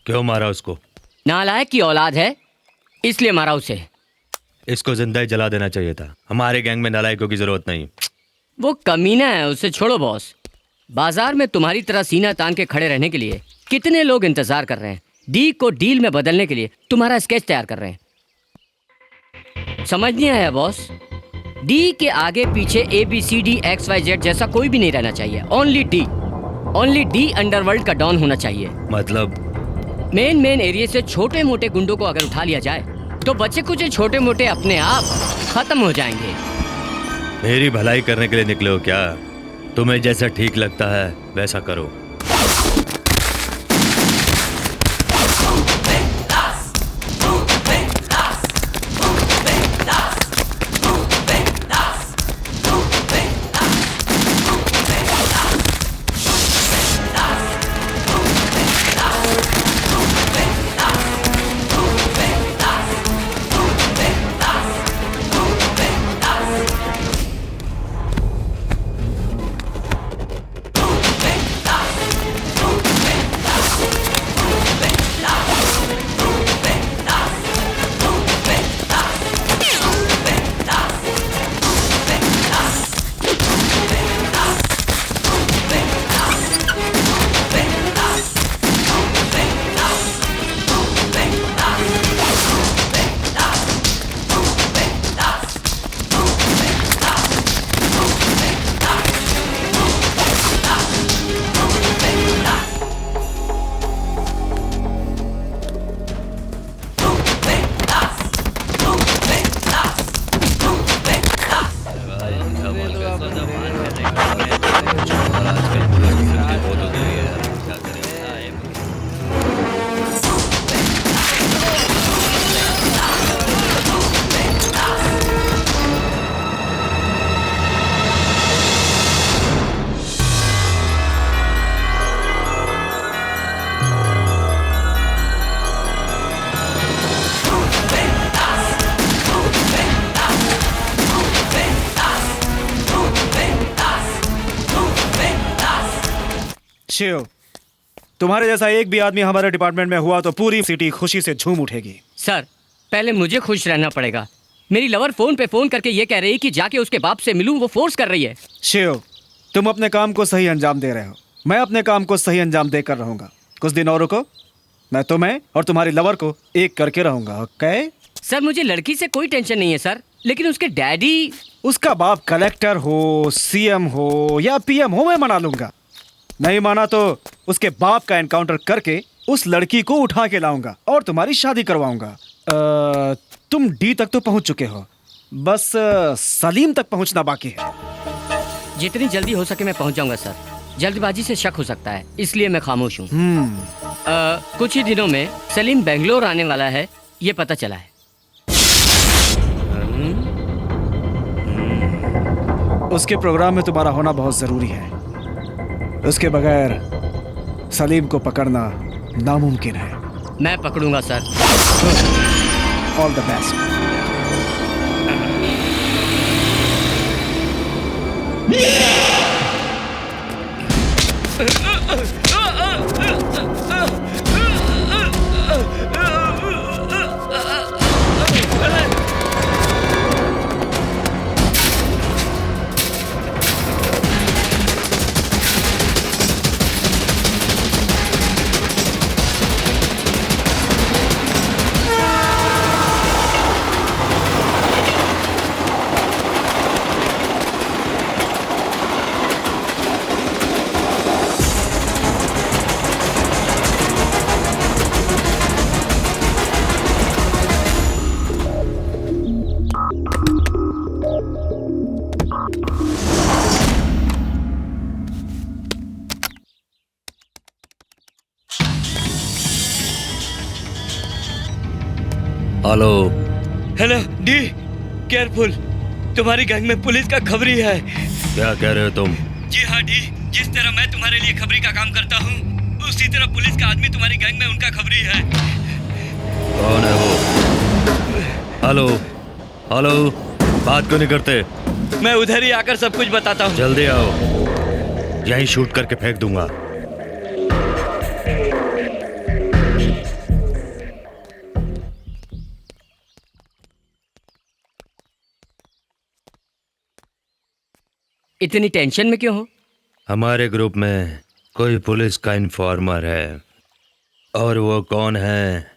क्यों मारा उसको?
नालायक की औलाद है, इसलिए मारा उसे।
इसको जिंदा ही जला देना चाहिए था। हमारे गैंग में नालायकों की जरूरत नहीं।
वो कमीना है, उसे छोड़ो बॉस। बाजार में तुम्हारी तरह सीना तान के खड़े रहने के लिए कितने लोग इंतजार कर रहे हैं। डी को डील में बदलने के लिए तुम्हारा स्केच तैयार कर रहे हैं। समझ नहीं आया बॉस? डी के आगे पीछे ABCDXYZ जैसा कोई भी नहीं रहना चाहिए। ओनली डी अंडरवर्ल्ड का डॉन होना चाहिए।
मतलब
मेन एरिया से छोटे मोटे गुंडों को अगर उठा लिया जाए तो बच्चे कुछ छोटे मोटे अपने आप खत्म हो जाएंगे।
मेरी भलाई करने के लिए निकले हो क्या? तुम्हें जैसा ठीक लगता है वैसा करो।
शिव, तुम्हारे जैसा एक भी आदमी हमारे डिपार्टमेंट में हुआ तो पूरी सिटी खुशी से झूम उठेगी।
सर, पहले मुझे खुश रहना पड़ेगा। मेरी लवर फोन पे फोन करके ये कह रही है कि जाके उसके बाप से मिलूं, वो फोर्स कर रही है।
शिव, तुम अपने काम को सही अंजाम दे रहे हो, मैं अपने काम को सही अंजाम देकर रहूंगा। कुछ दिन और रुको, मैं तुम्हें और तुम्हारी लवर को एक करके रहूंगा। ओके?
सर, मुझे लड़की से कोई टेंशन नहीं है सर, लेकिन उसके डैडी,
उसका बाप कलेक्टर हो, CM हो या PM हो, मैं मना लूंगा। नहीं माना तो उसके बाप का एनकाउंटर करके उस लड़की को उठा के लाऊंगा और तुम्हारी शादी करवाऊंगा। तुम D तक तो पहुंच चुके हो, बस सलीम तक पहुंचना बाकी है।
जितनी जल्दी हो सके मैं पहुंच जाऊंगा सर। जल्दबाजी से शक हो सकता है, इसलिए मैं खामोश हूँ। कुछ ही दिनों में सलीम बेंगलोर आने वाला है, ये पता चला है।
उसके प्रोग्राम में तुम्हारा होना बहुत जरूरी है। उसके बगैर सलीम को पकड़ना नामुमकिन है।
मैं पकड़ूंगा सर।
All the best.
Hello.
Hello D, careful, तुम्हारी गैंग में पुलिस का खबरी है।
क्या कह रहे हो तुम?
जी हाँ डी, जिस तरह मैं तुम्हारे लिए खबरी का काम करता हूँ, उसी तरह पुलिस का आदमी तुम्हारी गैंग में उनका खबरी है।
कौन है वो? हेलो हेलो, बात क्यों नहीं करते?
मैं उधर ही आकर सब कुछ बताता हूँ।
जल्दी आओ, यहीं शूट करके फेंक दूंगा।
इतनी टेंशन में क्यों हो?
हमारे ग्रुप में कोई पुलिस का इन्फॉर्मर है, और वो कौन है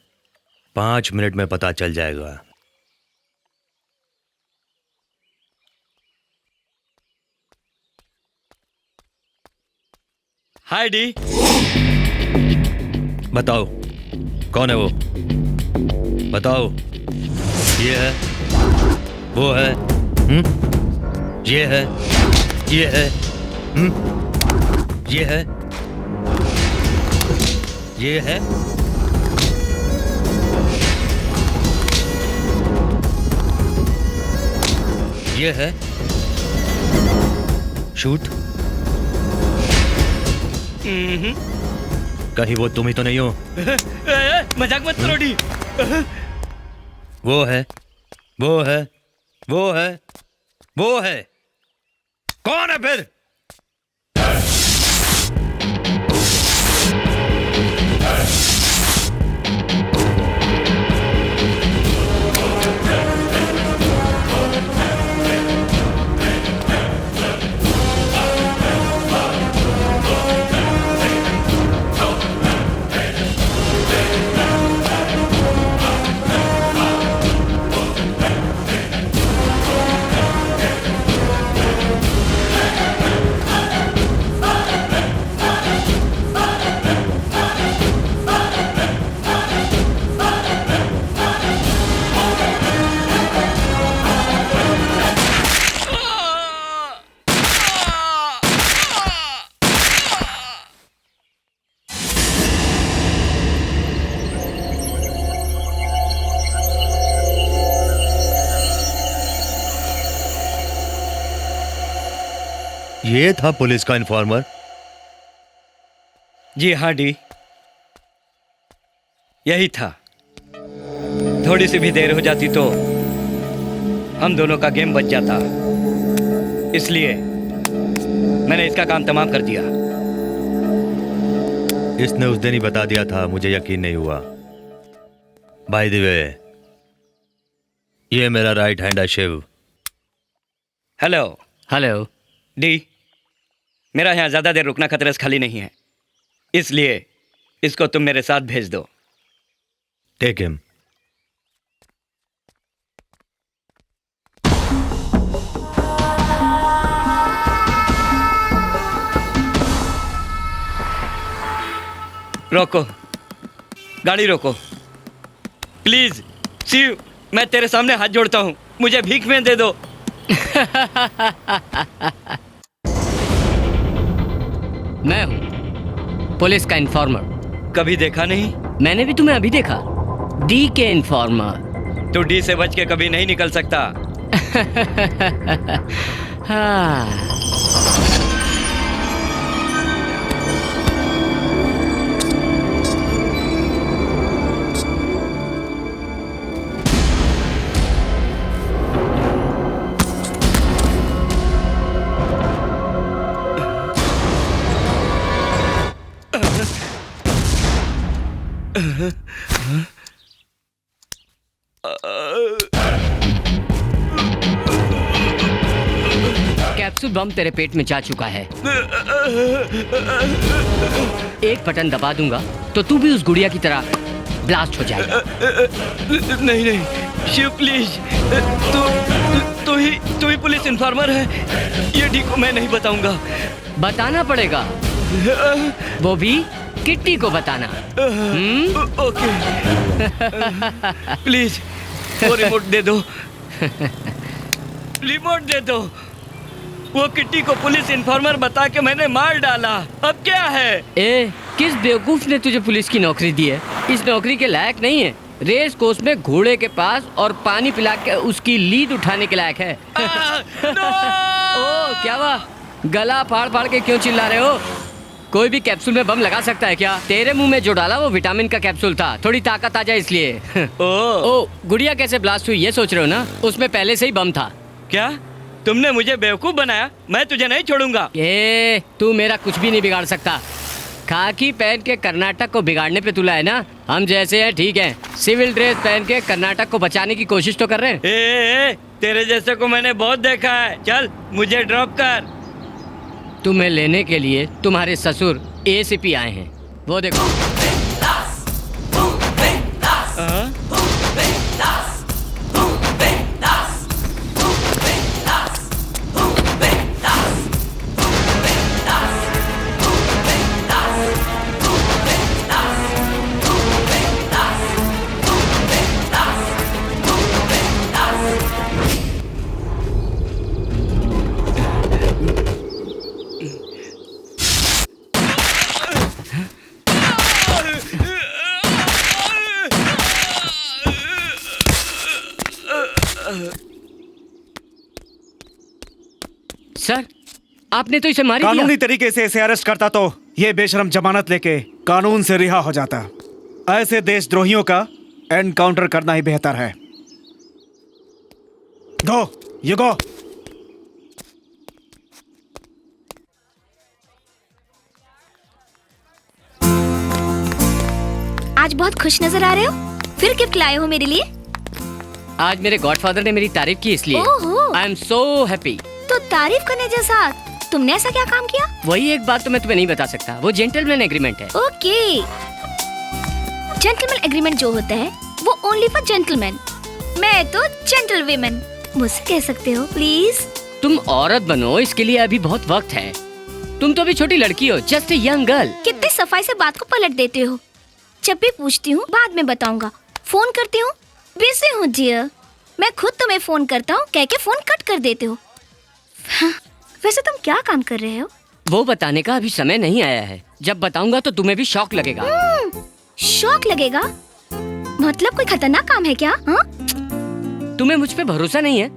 5 मिनट में पता चल जाएगा।
हाय डी।
बताओ कौन है वो? बताओ। ये है, वो है, ये है, ये है, ये है, ये है। ये है। शूट। कहीं वो तुम ही तो नहीं हो?
मजाक मत करो डी।
वो है, वो है, वो है, वो है। कौन है फिर? ये था पुलिस का इन्फॉर्मर?
जी हाँ डी, यही था। थोड़ी सी भी देर हो जाती तो हम दोनों का गेम बच जाता, इसलिए मैंने इसका काम तमाम कर दिया।
इसने उस दिन ही बता दिया था, मुझे यकीन नहीं हुआ। बाय द वे, ये मेरा राइट हैंड है शिव।
हेलो।
हेलो
डी, मेरा यहाँ ज्यादा देर रुकना खतरे से खाली नहीं है, इसलिए इसको तुम मेरे साथ भेज दो।
Take him.
रोको, गाड़ी रोको प्लीज। शिव, मैं तेरे सामने हाथ जोड़ता हूँ, मुझे भीख में दे दो।
मैं हूँ पुलिस का इन्फॉर्मर।
कभी देखा नहीं?
मैंने भी तुम्हें अभी देखा। डी के इन्फॉर्मर।
तो डी से बच के कभी नहीं निकल सकता।
हाँ। कैप्सूल बम तेरे पेट में जा चुका है। एक बटन दबा दूंगा तो तू भी उस गुड़िया की तरह ब्लास्ट हो जाएगा।
नहीं नहीं शिव प्लीज, तू ही पुलिस इन्फॉर्मर है। ये डी को मैं नहीं बताऊंगा।
बताना पड़ेगा, वो भी किट्टी को बताना।
ओके। प्लीज वो रिमोट दे दो। रिमोट दे दो। वो किट्टी को पुलिस इन्फॉर्मर बता के मैंने मार डाला, अब क्या है?
ए, किस बेवकूफ ने तुझे पुलिस की नौकरी दी है? इस नौकरी के लायक नहीं है। रेस कोर्स में घोड़े के पास और पानी पिला के उसकी लीड उठाने के लायक है। ओ क्या हुआ? गला फाड़ फाड़ के क्यों चिल्ला रहे हो? कोई भी कैप्सूल में बम लगा सकता है क्या? तेरे मुंह में जो डाला वो विटामिन का कैप्सूल था, थोड़ी ताकत आ जाए इसलिए। ओ गुड़िया कैसे ब्लास्ट हुई ये सोच रहे हो ना? उसमें पहले से ही बम था।
क्या तुमने मुझे बेवकूफ बनाया? मैं तुझे नहीं छोड़ूंगा।
ए तू मेरा कुछ भी नहीं बिगाड़ सकता। खाकी पहन के कर्नाटक को बिगाड़ने पे तुला है ना? हम जैसे हैं ठीक हैं। सिविल ड्रेस पहन के कर्नाटक को बचाने की कोशिश तो कर रहे हैं।
ए, तेरे जैसे को मैंने बहुत देखा है। चल मुझे ड्रॉप कर।
तुम्हें लेने के लिए तुम्हारे ससुर एसीपी आए हैं, वो देखो। सर आपने तो इसे मार ही दिया।
कानूनी तरीके से इसे अरेस्ट करता तो ये बेशरम जमानत लेके कानून से रिहा हो जाता। ऐसे देशद्रोहियों का एनकाउंटर करना ही बेहतर है। गो ये गो।
आज बहुत खुश नजर आ रहे हो। फिर गिफ्ट लाए हो मेरे लिए?
आज मेरे गॉडफादर ने मेरी तारीफ की इसलिए। I am so happy.
तो तारीफ करने जैसा तुमने ऐसा क्या काम किया?
वही एक बात तो मैं तुम्हें नहीं बता सकता, वो जेंटलमैन एग्रीमेंट है।
ओके, जेंटलमैन एग्रीमेंट जो होता है वो ओनली फॉर जेंटलमैन। मैं तो जेंटल वीमेन। मुझसे कह सकते हो प्लीज।
तुम औरत बनो, इसके लिए अभी बहुत वक्त है। तुम तो अभी छोटी लड़की हो, जस्ट ए यंग गर्ल।
कितनी सफाई से बात को पलट देते हो। जब भी पूछती हूँ बाद में बताऊंगा, फोन करती हूँ बिजी हूँ डियर। मैं खुद तुम्हें फोन करता हूँ कह के फोन कट कर देते हो। वैसे तुम क्या काम कर रहे हो?
वो बताने का अभी समय नहीं आया है। जब बताऊंगा तो तुम्हें भी शॉक लगेगा।
शॉक लगेगा? मतलब कोई खतरनाक काम है क्या? हा?
तुम्हें मुझ पे भरोसा नहीं है?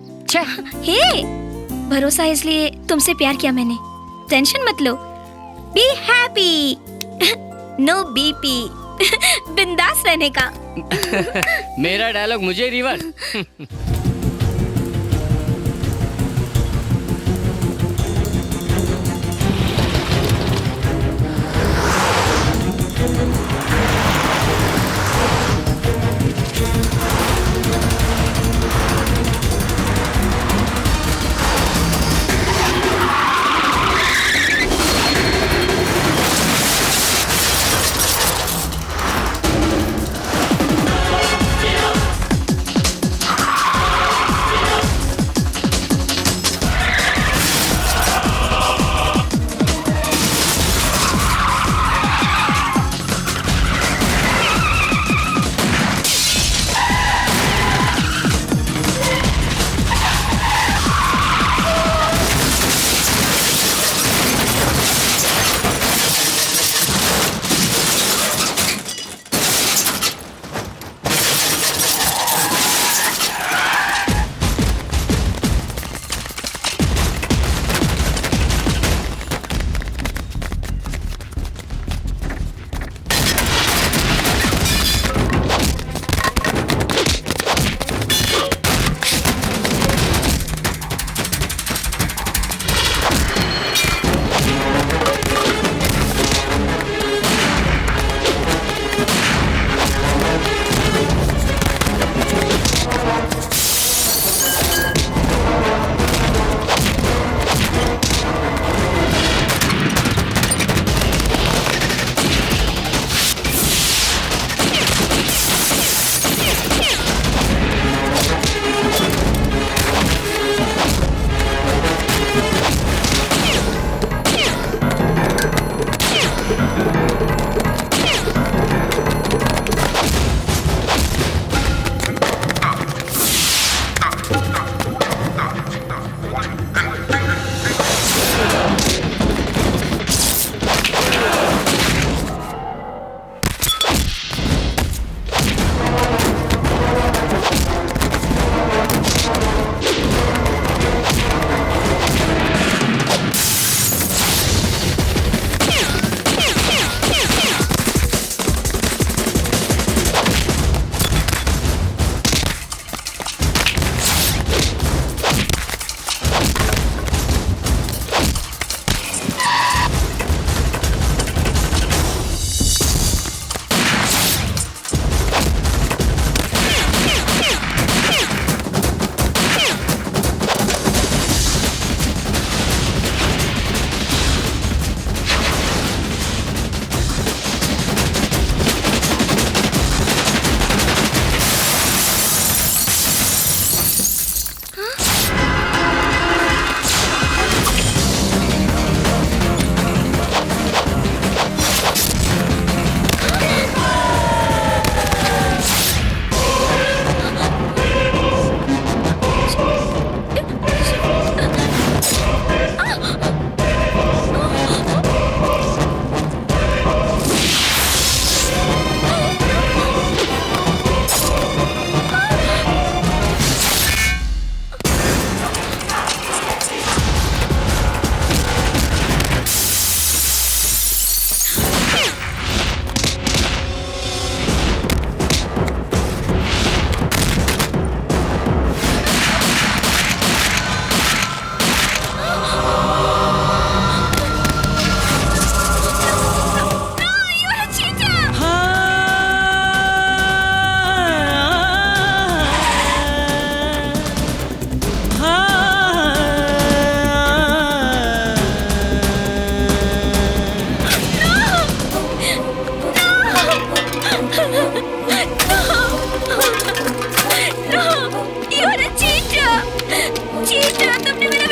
हे, भरोसा इसलिए तुमसे प्यार किया मैंने। टेंशन मत लो, बी हैप्पी, नो बीपी, बिंदास रहने का।
मेरा डायलॉग मुझे रिवर्स।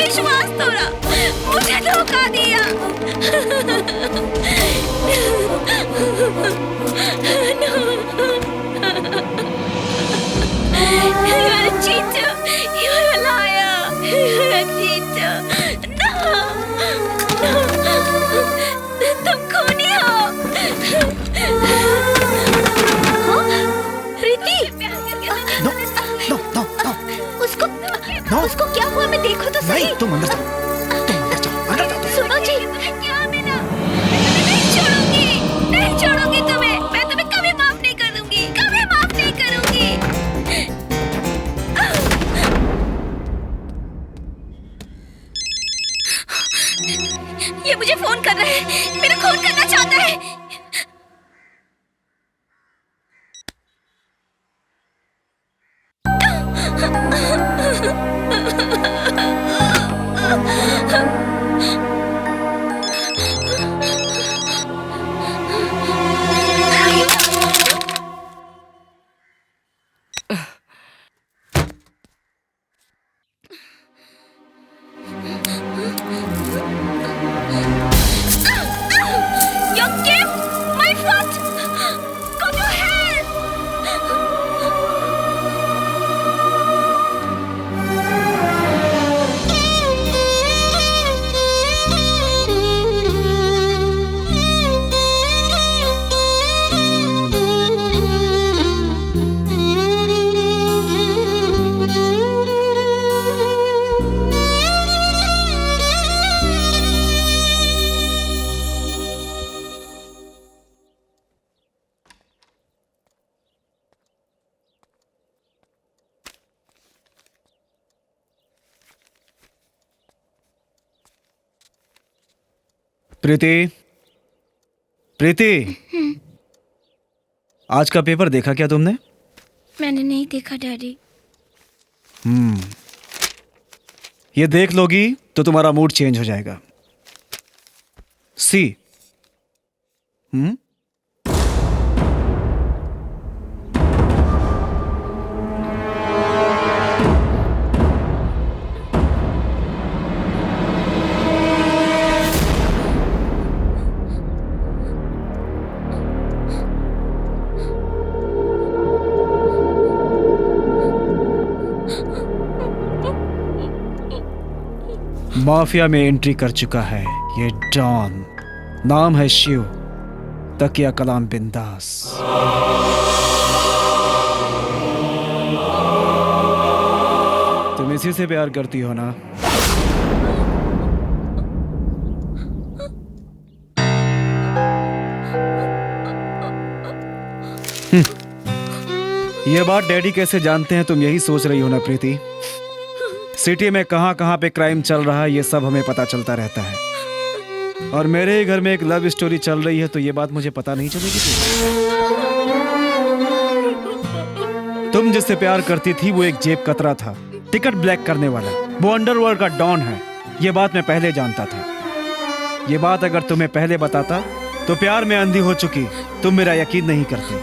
विश्वास तोड़ा, मुझे धोखा दिया। You are a cheater. You are a liar. You are a cheater. No. तुम खूनी हो। Preeti.
No no no no.
उसको क्या हुआ? मैं देखो तो सही।
नहीं, तुम अंदर जाओ। अंदर जाओ।
सुनो जी, नहीं छोड़ूंगी तुम्हें। मैं तुम्हें कभी माफ नहीं करूंगी, कभी माफ नहीं करूंगी। ये मुझे फोन कर रहा है, मेरा खून करना चाहता है। Your gift, my foot. Go to hell.
प्रीति, प्रीति, आज का पेपर देखा क्या तुमने?
मैंने नहीं देखा डैडी।
ये देख लोगी तो तुम्हारा मूड चेंज हो जाएगा। सी। माफिया में एंट्री कर चुका है ये डॉन, नाम है शिव, तकिया कलाम बिंदास। तुम इसी से प्यार करती हो ना? ये बात डैडी कैसे जानते हैं तुम यही सोच रही हो ना प्रीति? सिटी में कहां कहां पे क्राइम चल रहा है ये सब हमें पता चलता रहता है, और मेरे ही घर में एक लव स्टोरी चल रही है तो ये बात मुझे पता नहीं चलेगी? तुम जिससे प्यार करती थी वो एक जेब कतरा था, टिकट ब्लैक करने वाला। वो अंडरवर्ल्ड का डॉन है, ये बात मैं पहले जानता था। ये बात अगर तुम्हें पहले बताता तो प्यार में अंधी हो चुकी तुम मेरा यकीन नहीं करती।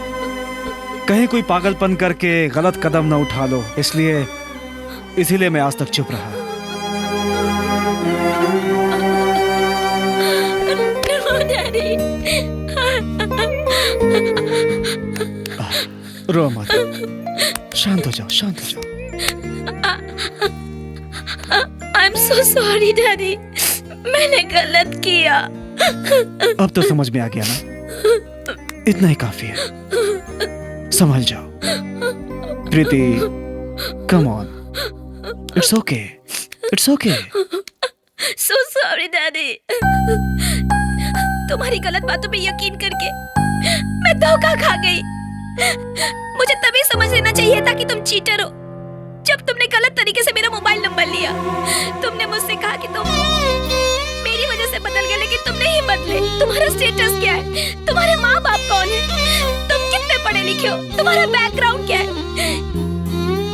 कहीं कोई पागलपन करके गलत कदम न उठा लो, इसीलिए मैं आज तक चुप रहा। रो मत, शांत हो जाओ, शांत हो जाओ।
I'm so sorry डैडी, मैंने गलत किया।
अब तो समझ में आ गया ना? इतना ही काफी है, संभल जाओ। प्रीति, come on. It's okay. It's okay.
So sorry daddy. तुम्हारी गलत बातों पे यकीन करके मैं धोखा खा गई। मुझे तभी समझ लेना चाहिए था कि तुम चीटर हो, जब तुमने गलत तरीके से मेरा मोबाइल नंबर लिया। तुमने मुझसे कहा कि तुम मेरी वजह से बदल गए, लेकिन तुम नहीं बदले। तुम्हारा स्टेटस क्या है? तुम्हारे माँ बाप कौन है? तुम कितने पढ़े लिखे हो? तुम्हारा बैकग्राउंड क्या है?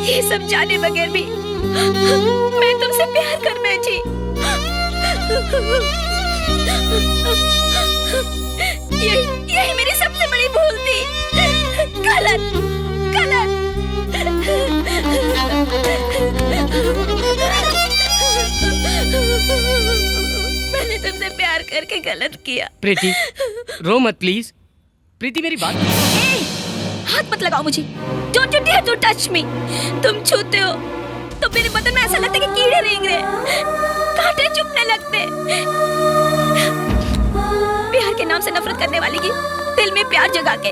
ये सब जाने बगैर भी मैं तुमसे प्यार कर बैठी। यही मेरी सबसे बड़ी भूल थी। गलत, गलत। करके गलत किया।
प्रीति, रो मत प्लीज। प्रीति मेरी बात।
हाथ मत लगाओ मुझे। Don't you dare to touch me। तुम छूते हो तो मेरे बदन में ऐसा लगता है कि कीड़े रेंग रहे, कांटे चुभने लगते। प्यार के नाम से नफरत करने वाली की दिल में प्यार जगा के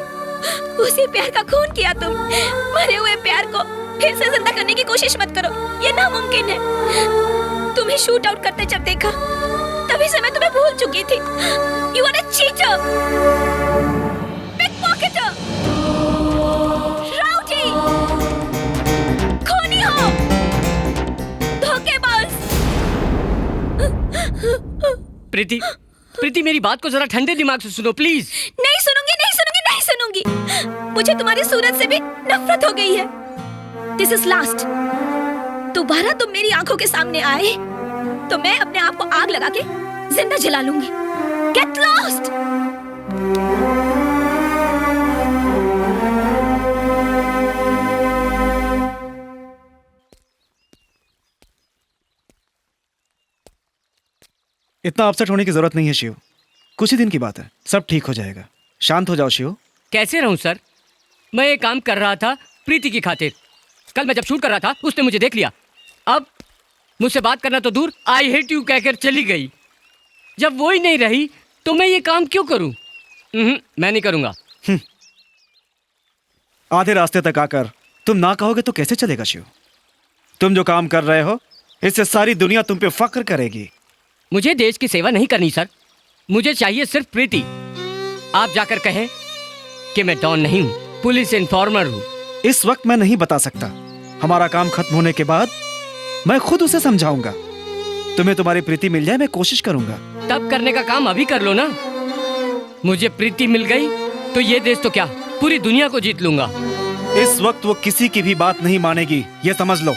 उसी प्यार का खून किया तुम। मरे हुए प्यार को फिर से जिंदा करने की कोशिश मत करो, ये नामुमकिन है। तुम्हें शूट आउट करते जब देखा तभी से मैं तुम्हें भूल चुकी थी। You are a cheater, pickpocketer, rowdy, खूनी हो, धोखेबाज।
प्रीति, प्रीति मेरी बात को जरा ठंडे दिमाग से सुनो प्लीज।
नहीं सुनूंगी, नहीं सुनूंगी, नहीं सुनूंगी। मुझे तुम्हारी सूरत से भी नफरत हो गई है। This is last। दोबारा तुम मेरी आंखों के सामने आए तो मैं अपने आप को आग लगा के जिंदा जला लूंगी। Get lost।
इतना अपसेट होने की जरूरत नहीं है शिव, कुछ ही दिन की बात है, सब ठीक हो जाएगा। शांत हो जाओ शिव।
कैसे रहूं सर, मैं ये काम कर रहा था प्रीति की खातिर। कल मैं जब शूट कर रहा था उसने मुझे देख लिया, अब मुझसे बात करना तो दूर आई हेट यू कहकर चली गई। जब वो ही नहीं रही तो मैं ये काम क्यों करूं? मैं नहीं करूंगा।
आधे रास्ते तक आकर तुम ना कहोगे तो कैसे चलेगा शिव? तुम जो काम कर रहे हो इससे सारी दुनिया तुम पे फख्र करेगी।
मुझे देश की सेवा नहीं करनी सर, मुझे चाहिए सिर्फ प्रीति। आप जाकर कहें कि मैं डॉन नहीं हूं, पुलिस इन्फॉर्मर हूं।
इस वक्त मैं नहीं बता सकता, हमारा काम खत्म होने के बाद मैं खुद उसे समझाऊंगा। तुम्हें तुम्हारी प्रीति मिल जाए मैं कोशिश करूंगा।
तब करने का काम अभी कर लो ना। मुझे प्रीति मिल गई तो ये देश तो क्या पूरी दुनिया को जीत लूंगा।
इस वक्त वो किसी की भी बात नहीं मानेगी, ये समझ लो।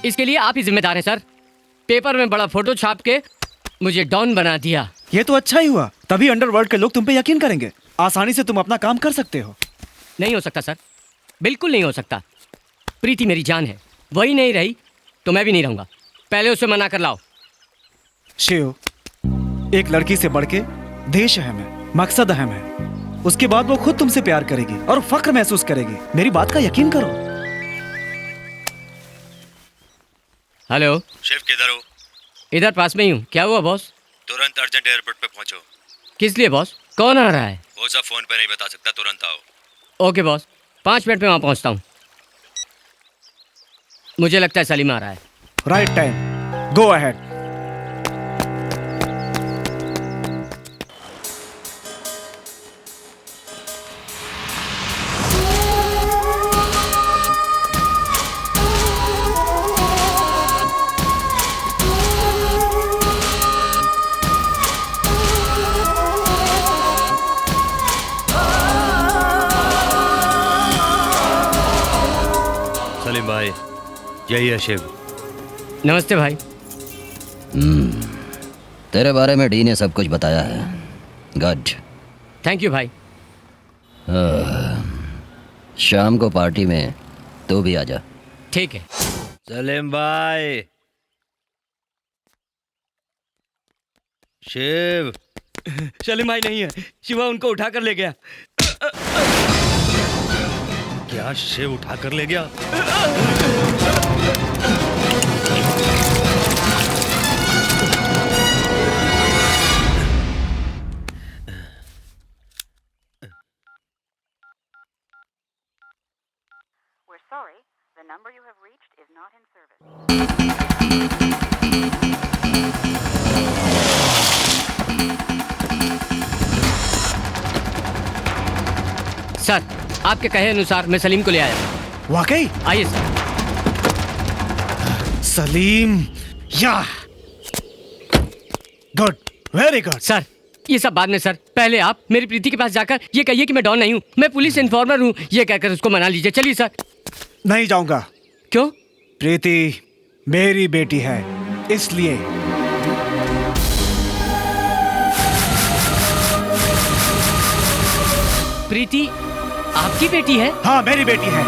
इसके लिए आप ही जिम्मेदार हैं सर। पेपर में बड़ा फोटो छाप के मुझे डॉन बना दिया।
ये तो अच्छा ही हुआ, तभी अंडरवर्ल्ड के लोग तुम पे यकीन करेंगे। आसानी से तुम अपना काम कर सकते हो।
नहीं हो सकता सर, बिल्कुल नहीं हो सकता। प्रीति मेरी जान है, वही नहीं रही तो मैं भी नहीं रहूंगा। पहले उसे मना कर लाओ।
शिव, एक लड़की से बढ़ के देश अहम है, मकसद अहम है। उसके बाद वो खुद तुमसे प्यार करेगी और फख्र महसूस करेगी। मेरी बात का यकीन करो।
हेलो
शिव, किधर हो?
इधर पास में ही हूँ। क्या हुआ बॉस?
तुरंत अर्जेंट एयरपोर्ट पे पहुंचो।
किस लिए बॉस? कौन आ रहा है?
वो सब फोन पे नहीं बता सकता, तुरंत आओ।
ओके बॉस, 5 मिनट में वहाँ पहुँचता हूँ। मुझे लगता है सलीम आ रहा है।
Right time, go ahead.
Salim भाई, यही है शिव।
नमस्ते भाई।
तेरे बारे में डी ने सब कुछ बताया है। गुड।
थैंक यू भाई।
शाम को पार्टी में तू भी आजा।
ठीक है।
सलीम भाई। शिव।
सलीम भाई नहीं है, शिवा उनको उठा कर ले गया।
क्या शिव उठा कर ले गया?
We're sorry, the number you have reached is not in service.
Sir, आपके कहे अनुसार मैं सलीम को ले आया।
वाकई?
आइए सर।
सलीम, या गुड, वेरी गुड।
सर, ये सब बाद में सर, पहले आप मेरी प्रीति के पास जाकर ये कहिए कि मैं डॉन नहीं हूँ, मैं पुलिस इन्फॉर्मर हूँ, ये कहकर उसको मना लीजिए। चलिए सर।
नहीं जाऊंगा।
क्यों?
प्रीति मेरी बेटी है, इसलिए।
प्रीति आपकी बेटी है?
हाँ, मेरी बेटी है।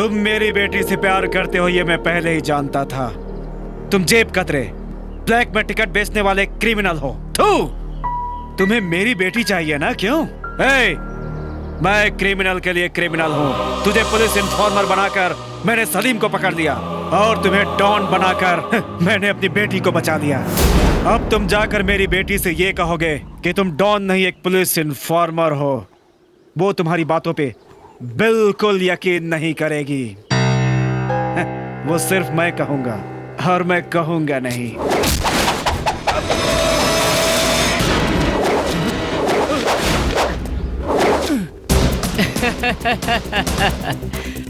तुम मेरी बेटी से प्यार करते हो ये मैं पहले ही जानता था। तुम जेब कतरे, ब्लैक में टिकट बेचने वाले क्रिमिनल हो। तुम्हें मेरी बेटी चाहिए ना, क्यों? मैं क्रिमिनल के लिए क्रिमिनल हूँ। तुझे पुलिस इन्फॉर्मर बनाकर मैंने सलीम को पकड़ लिया और तुम्हें डॉन बनाकर मैंने अपनी बेटी को बचा लिया। अब तुम जाकर मेरी बेटी से ये कहोगे कि तुम डॉन नहीं एक पुलिस इन्फॉर्मर हो। वो तुम्हारी बातों पे बिल्कुल यकीन नहीं करेगी। वो सिर्फ मैं कहूंगा और मैं कहूंगा नहीं।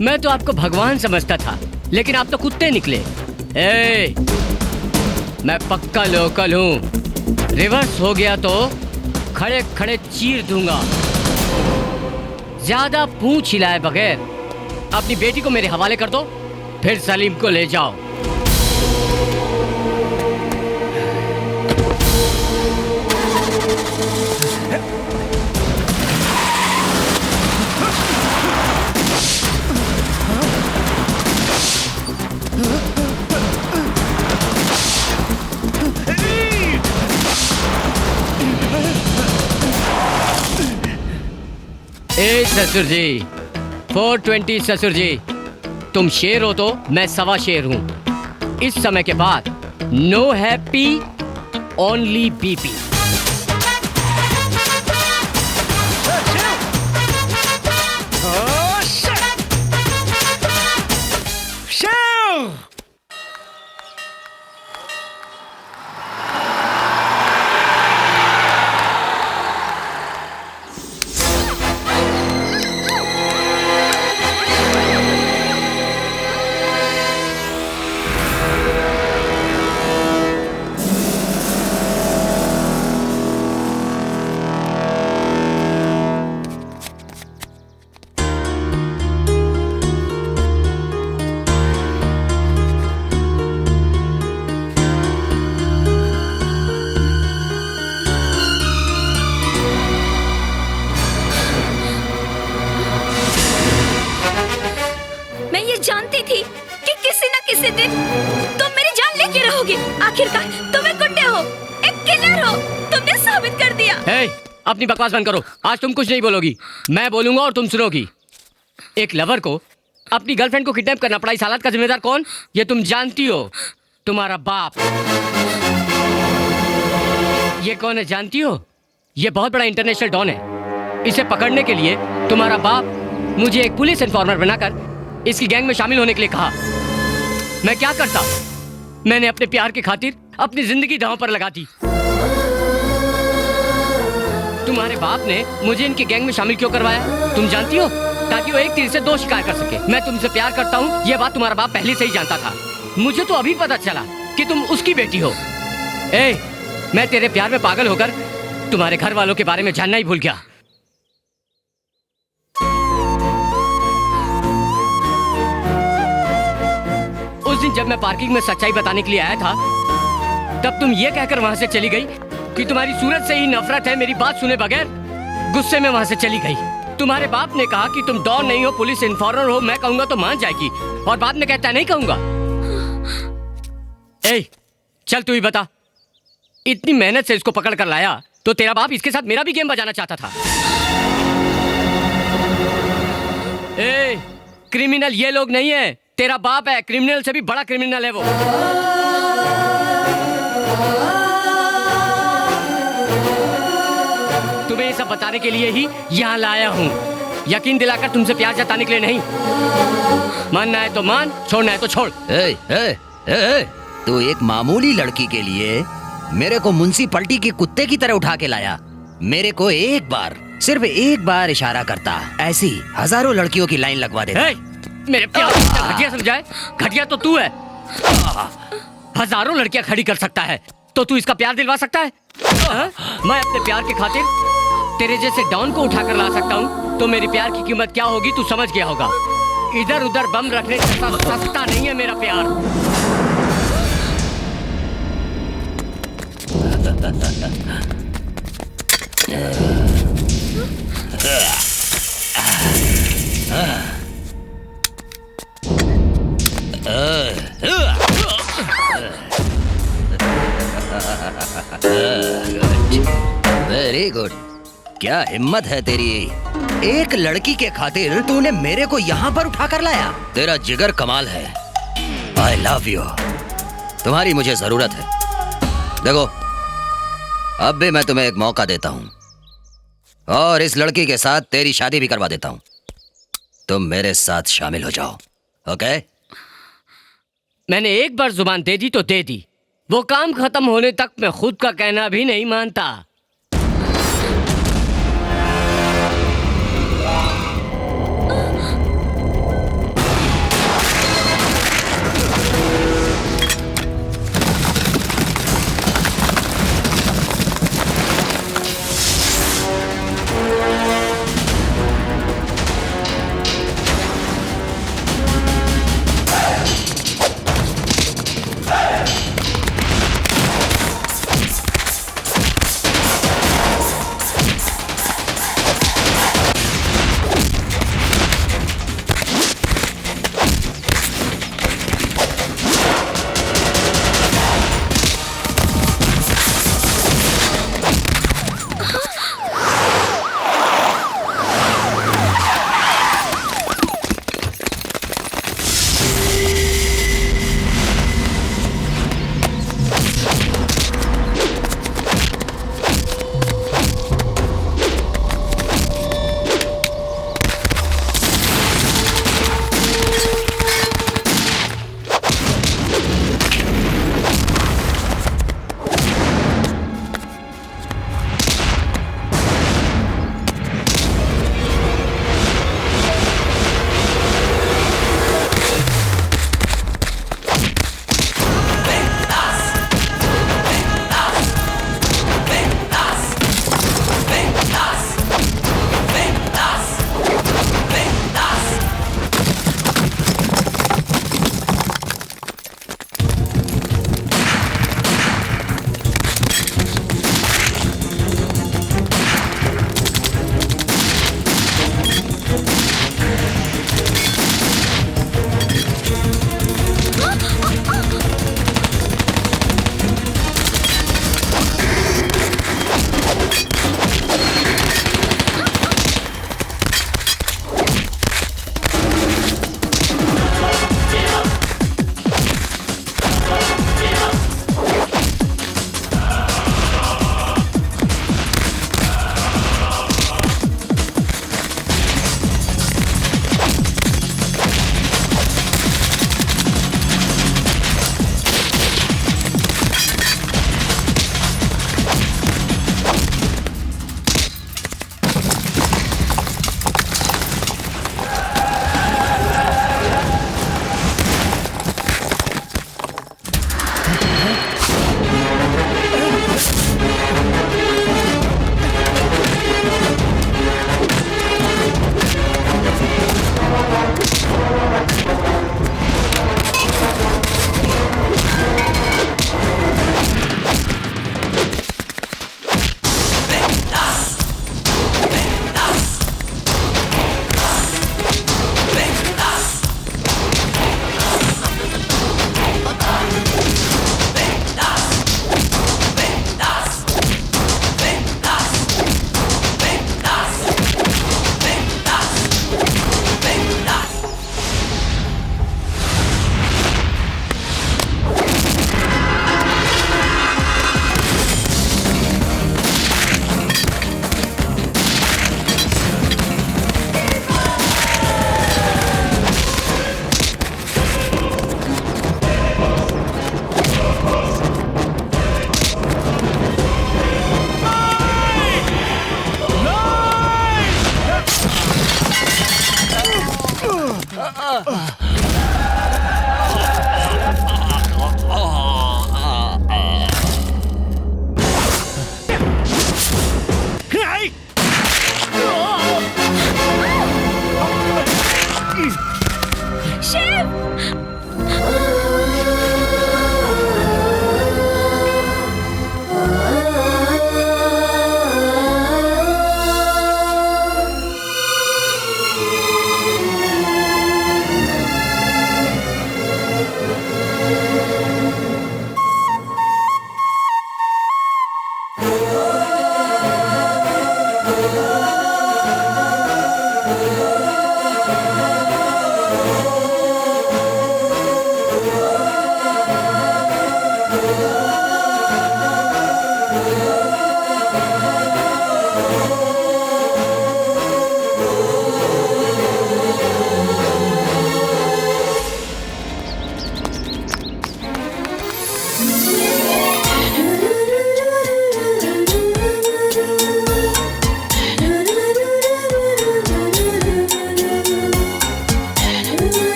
मैं तो आपको भगवान समझता था, लेकिन आप तो कुत्ते निकले। मैं पक्का लोकल हूँ। रिवर्स हो गया तो खड़े खड़े चीर दूंगा। ज्यादा पूंछ हिलाए बगैर अपनी बेटी को मेरे हवाले कर दो, फिर सलीम को ले जाओ। ए ससुर जी, 420 ससुर जी, तुम शेर हो तो मैं सवा शेर हूं। इस समय के बाद नो हैप्पी, ओनली बीपी। अपनी बकवास बंद करो। आज तुम कुछ नहीं बोलोगी, मैं बोलूंगा और तुम सुनोगी। एक लवर को अपनी गर्लफ्रेंड को किडनैप करना पड़ा, इस हालत का जिम्मेदार कौन? ये तुम जानती हो, तुम्हारा बाप। ये कौन है जानती हो? ये बहुत बड़ा इंटरनेशनल डॉन है। इसे पकड़ने के लिए तुम्हारा बाप मुझे एक पुलिस इन्फॉर्मर बनाकर इसकी गैंग में शामिल होने के लिए कहा। मैं क्या करता? मैंने अपने प्यार की खातिर अपनी जिंदगी दांव पर लगा दी। तुम्हारे बाप ने मुझे इनकी गैंग में शामिल क्यों करवाया तुम जानती हो? ताकि वो एक तीर से दो शिकार कर सके। मैं तुमसे प्यार करता हूँ, ये बात तुम्हारा बाप पहले से ही जानता था। मुझे तो अभी पता चला कि तुम उसकी बेटी हो। मैं तेरे प्यार में पागल होकर तुम्हारे घर वालों के बारे में जानना ही भूल गया। उस दिन जब मैं पार्किंग में सच्चाई बताने के लिए आया था, तब तुम ये कहकर वहां से चली गई कि तुम्हारी सूरत से ही नफरत है। मेरी बात सुने बगैर गुस्से में वहां से चली गई। तुम्हारे बाप ने कहा कि तुम डॉन नहीं हो, पुलिस इन्फॉर्मर हो। मैं कहूंगा तो मान जाएगी, और बाद में कहता नहीं कहूंगा। चल तू ही बता, इतनी मेहनत से इसको पकड़ कर लाया तो तेरा बाप इसके साथ मेरा भी गेम बजाना चाहता था। क्रिमिनल ये लोग नहीं है, तेरा बाप है। क्रिमिनल से भी बड़ा क्रिमिनल है वो। तुम्हें ये सब बताने के लिए ही यहाँ लाया हूँ, यकीन दिलाकर तुमसे प्यार जताने के लिए नहीं। मानना है तो मान, छोड़ना है तो छोड़।
तू एक मामूली लड़की के लिए मेरे को म्युनिसिपैलिटी के कुत्ते की तरह उठा के लाया। मेरे को एक बार, सिर्फ एक बार इशारा करता, ऐसी हजारों लड़कियों की लाइन लगवा देता।
मेरे प्यार को घटिया समझाए? घटिया तो तू है। हजारों लड़कियां खड़ी कर सकता है तो तू इसका प्यार दिलवा सकता है? मैं अपने प्यार की खातिर तेरे जैसे डॉन को उठा कर ला सकता हूँ, तो मेरी प्यार की कीमत क्या होगी तू समझ गया होगा। इधर उधर बम रखने जैसा सस्ता नहीं है मेरा प्यार।
क्या हिम्मत है तेरी? एक लड़की के खातिर तूने मेरे को यहाँ पर उठा कर लाया। तेरा जिगर कमाल है। I love you. तुम्हारी मुझे जरूरत है। देखो, अब भी मैं तुम्हें एक मौका देता हूँ और इस लड़की के साथ तेरी शादी भी करवा देता हूँ। तुम मेरे साथ शामिल हो जाओ, ओके?
मैंने एक बार जुबान दे दी तो दे दी। वो काम खत्म होने तक मैं खुद का कहना भी नहीं मानता।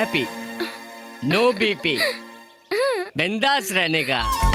हैप्पी, नो बीपी, बिंदास रहने का।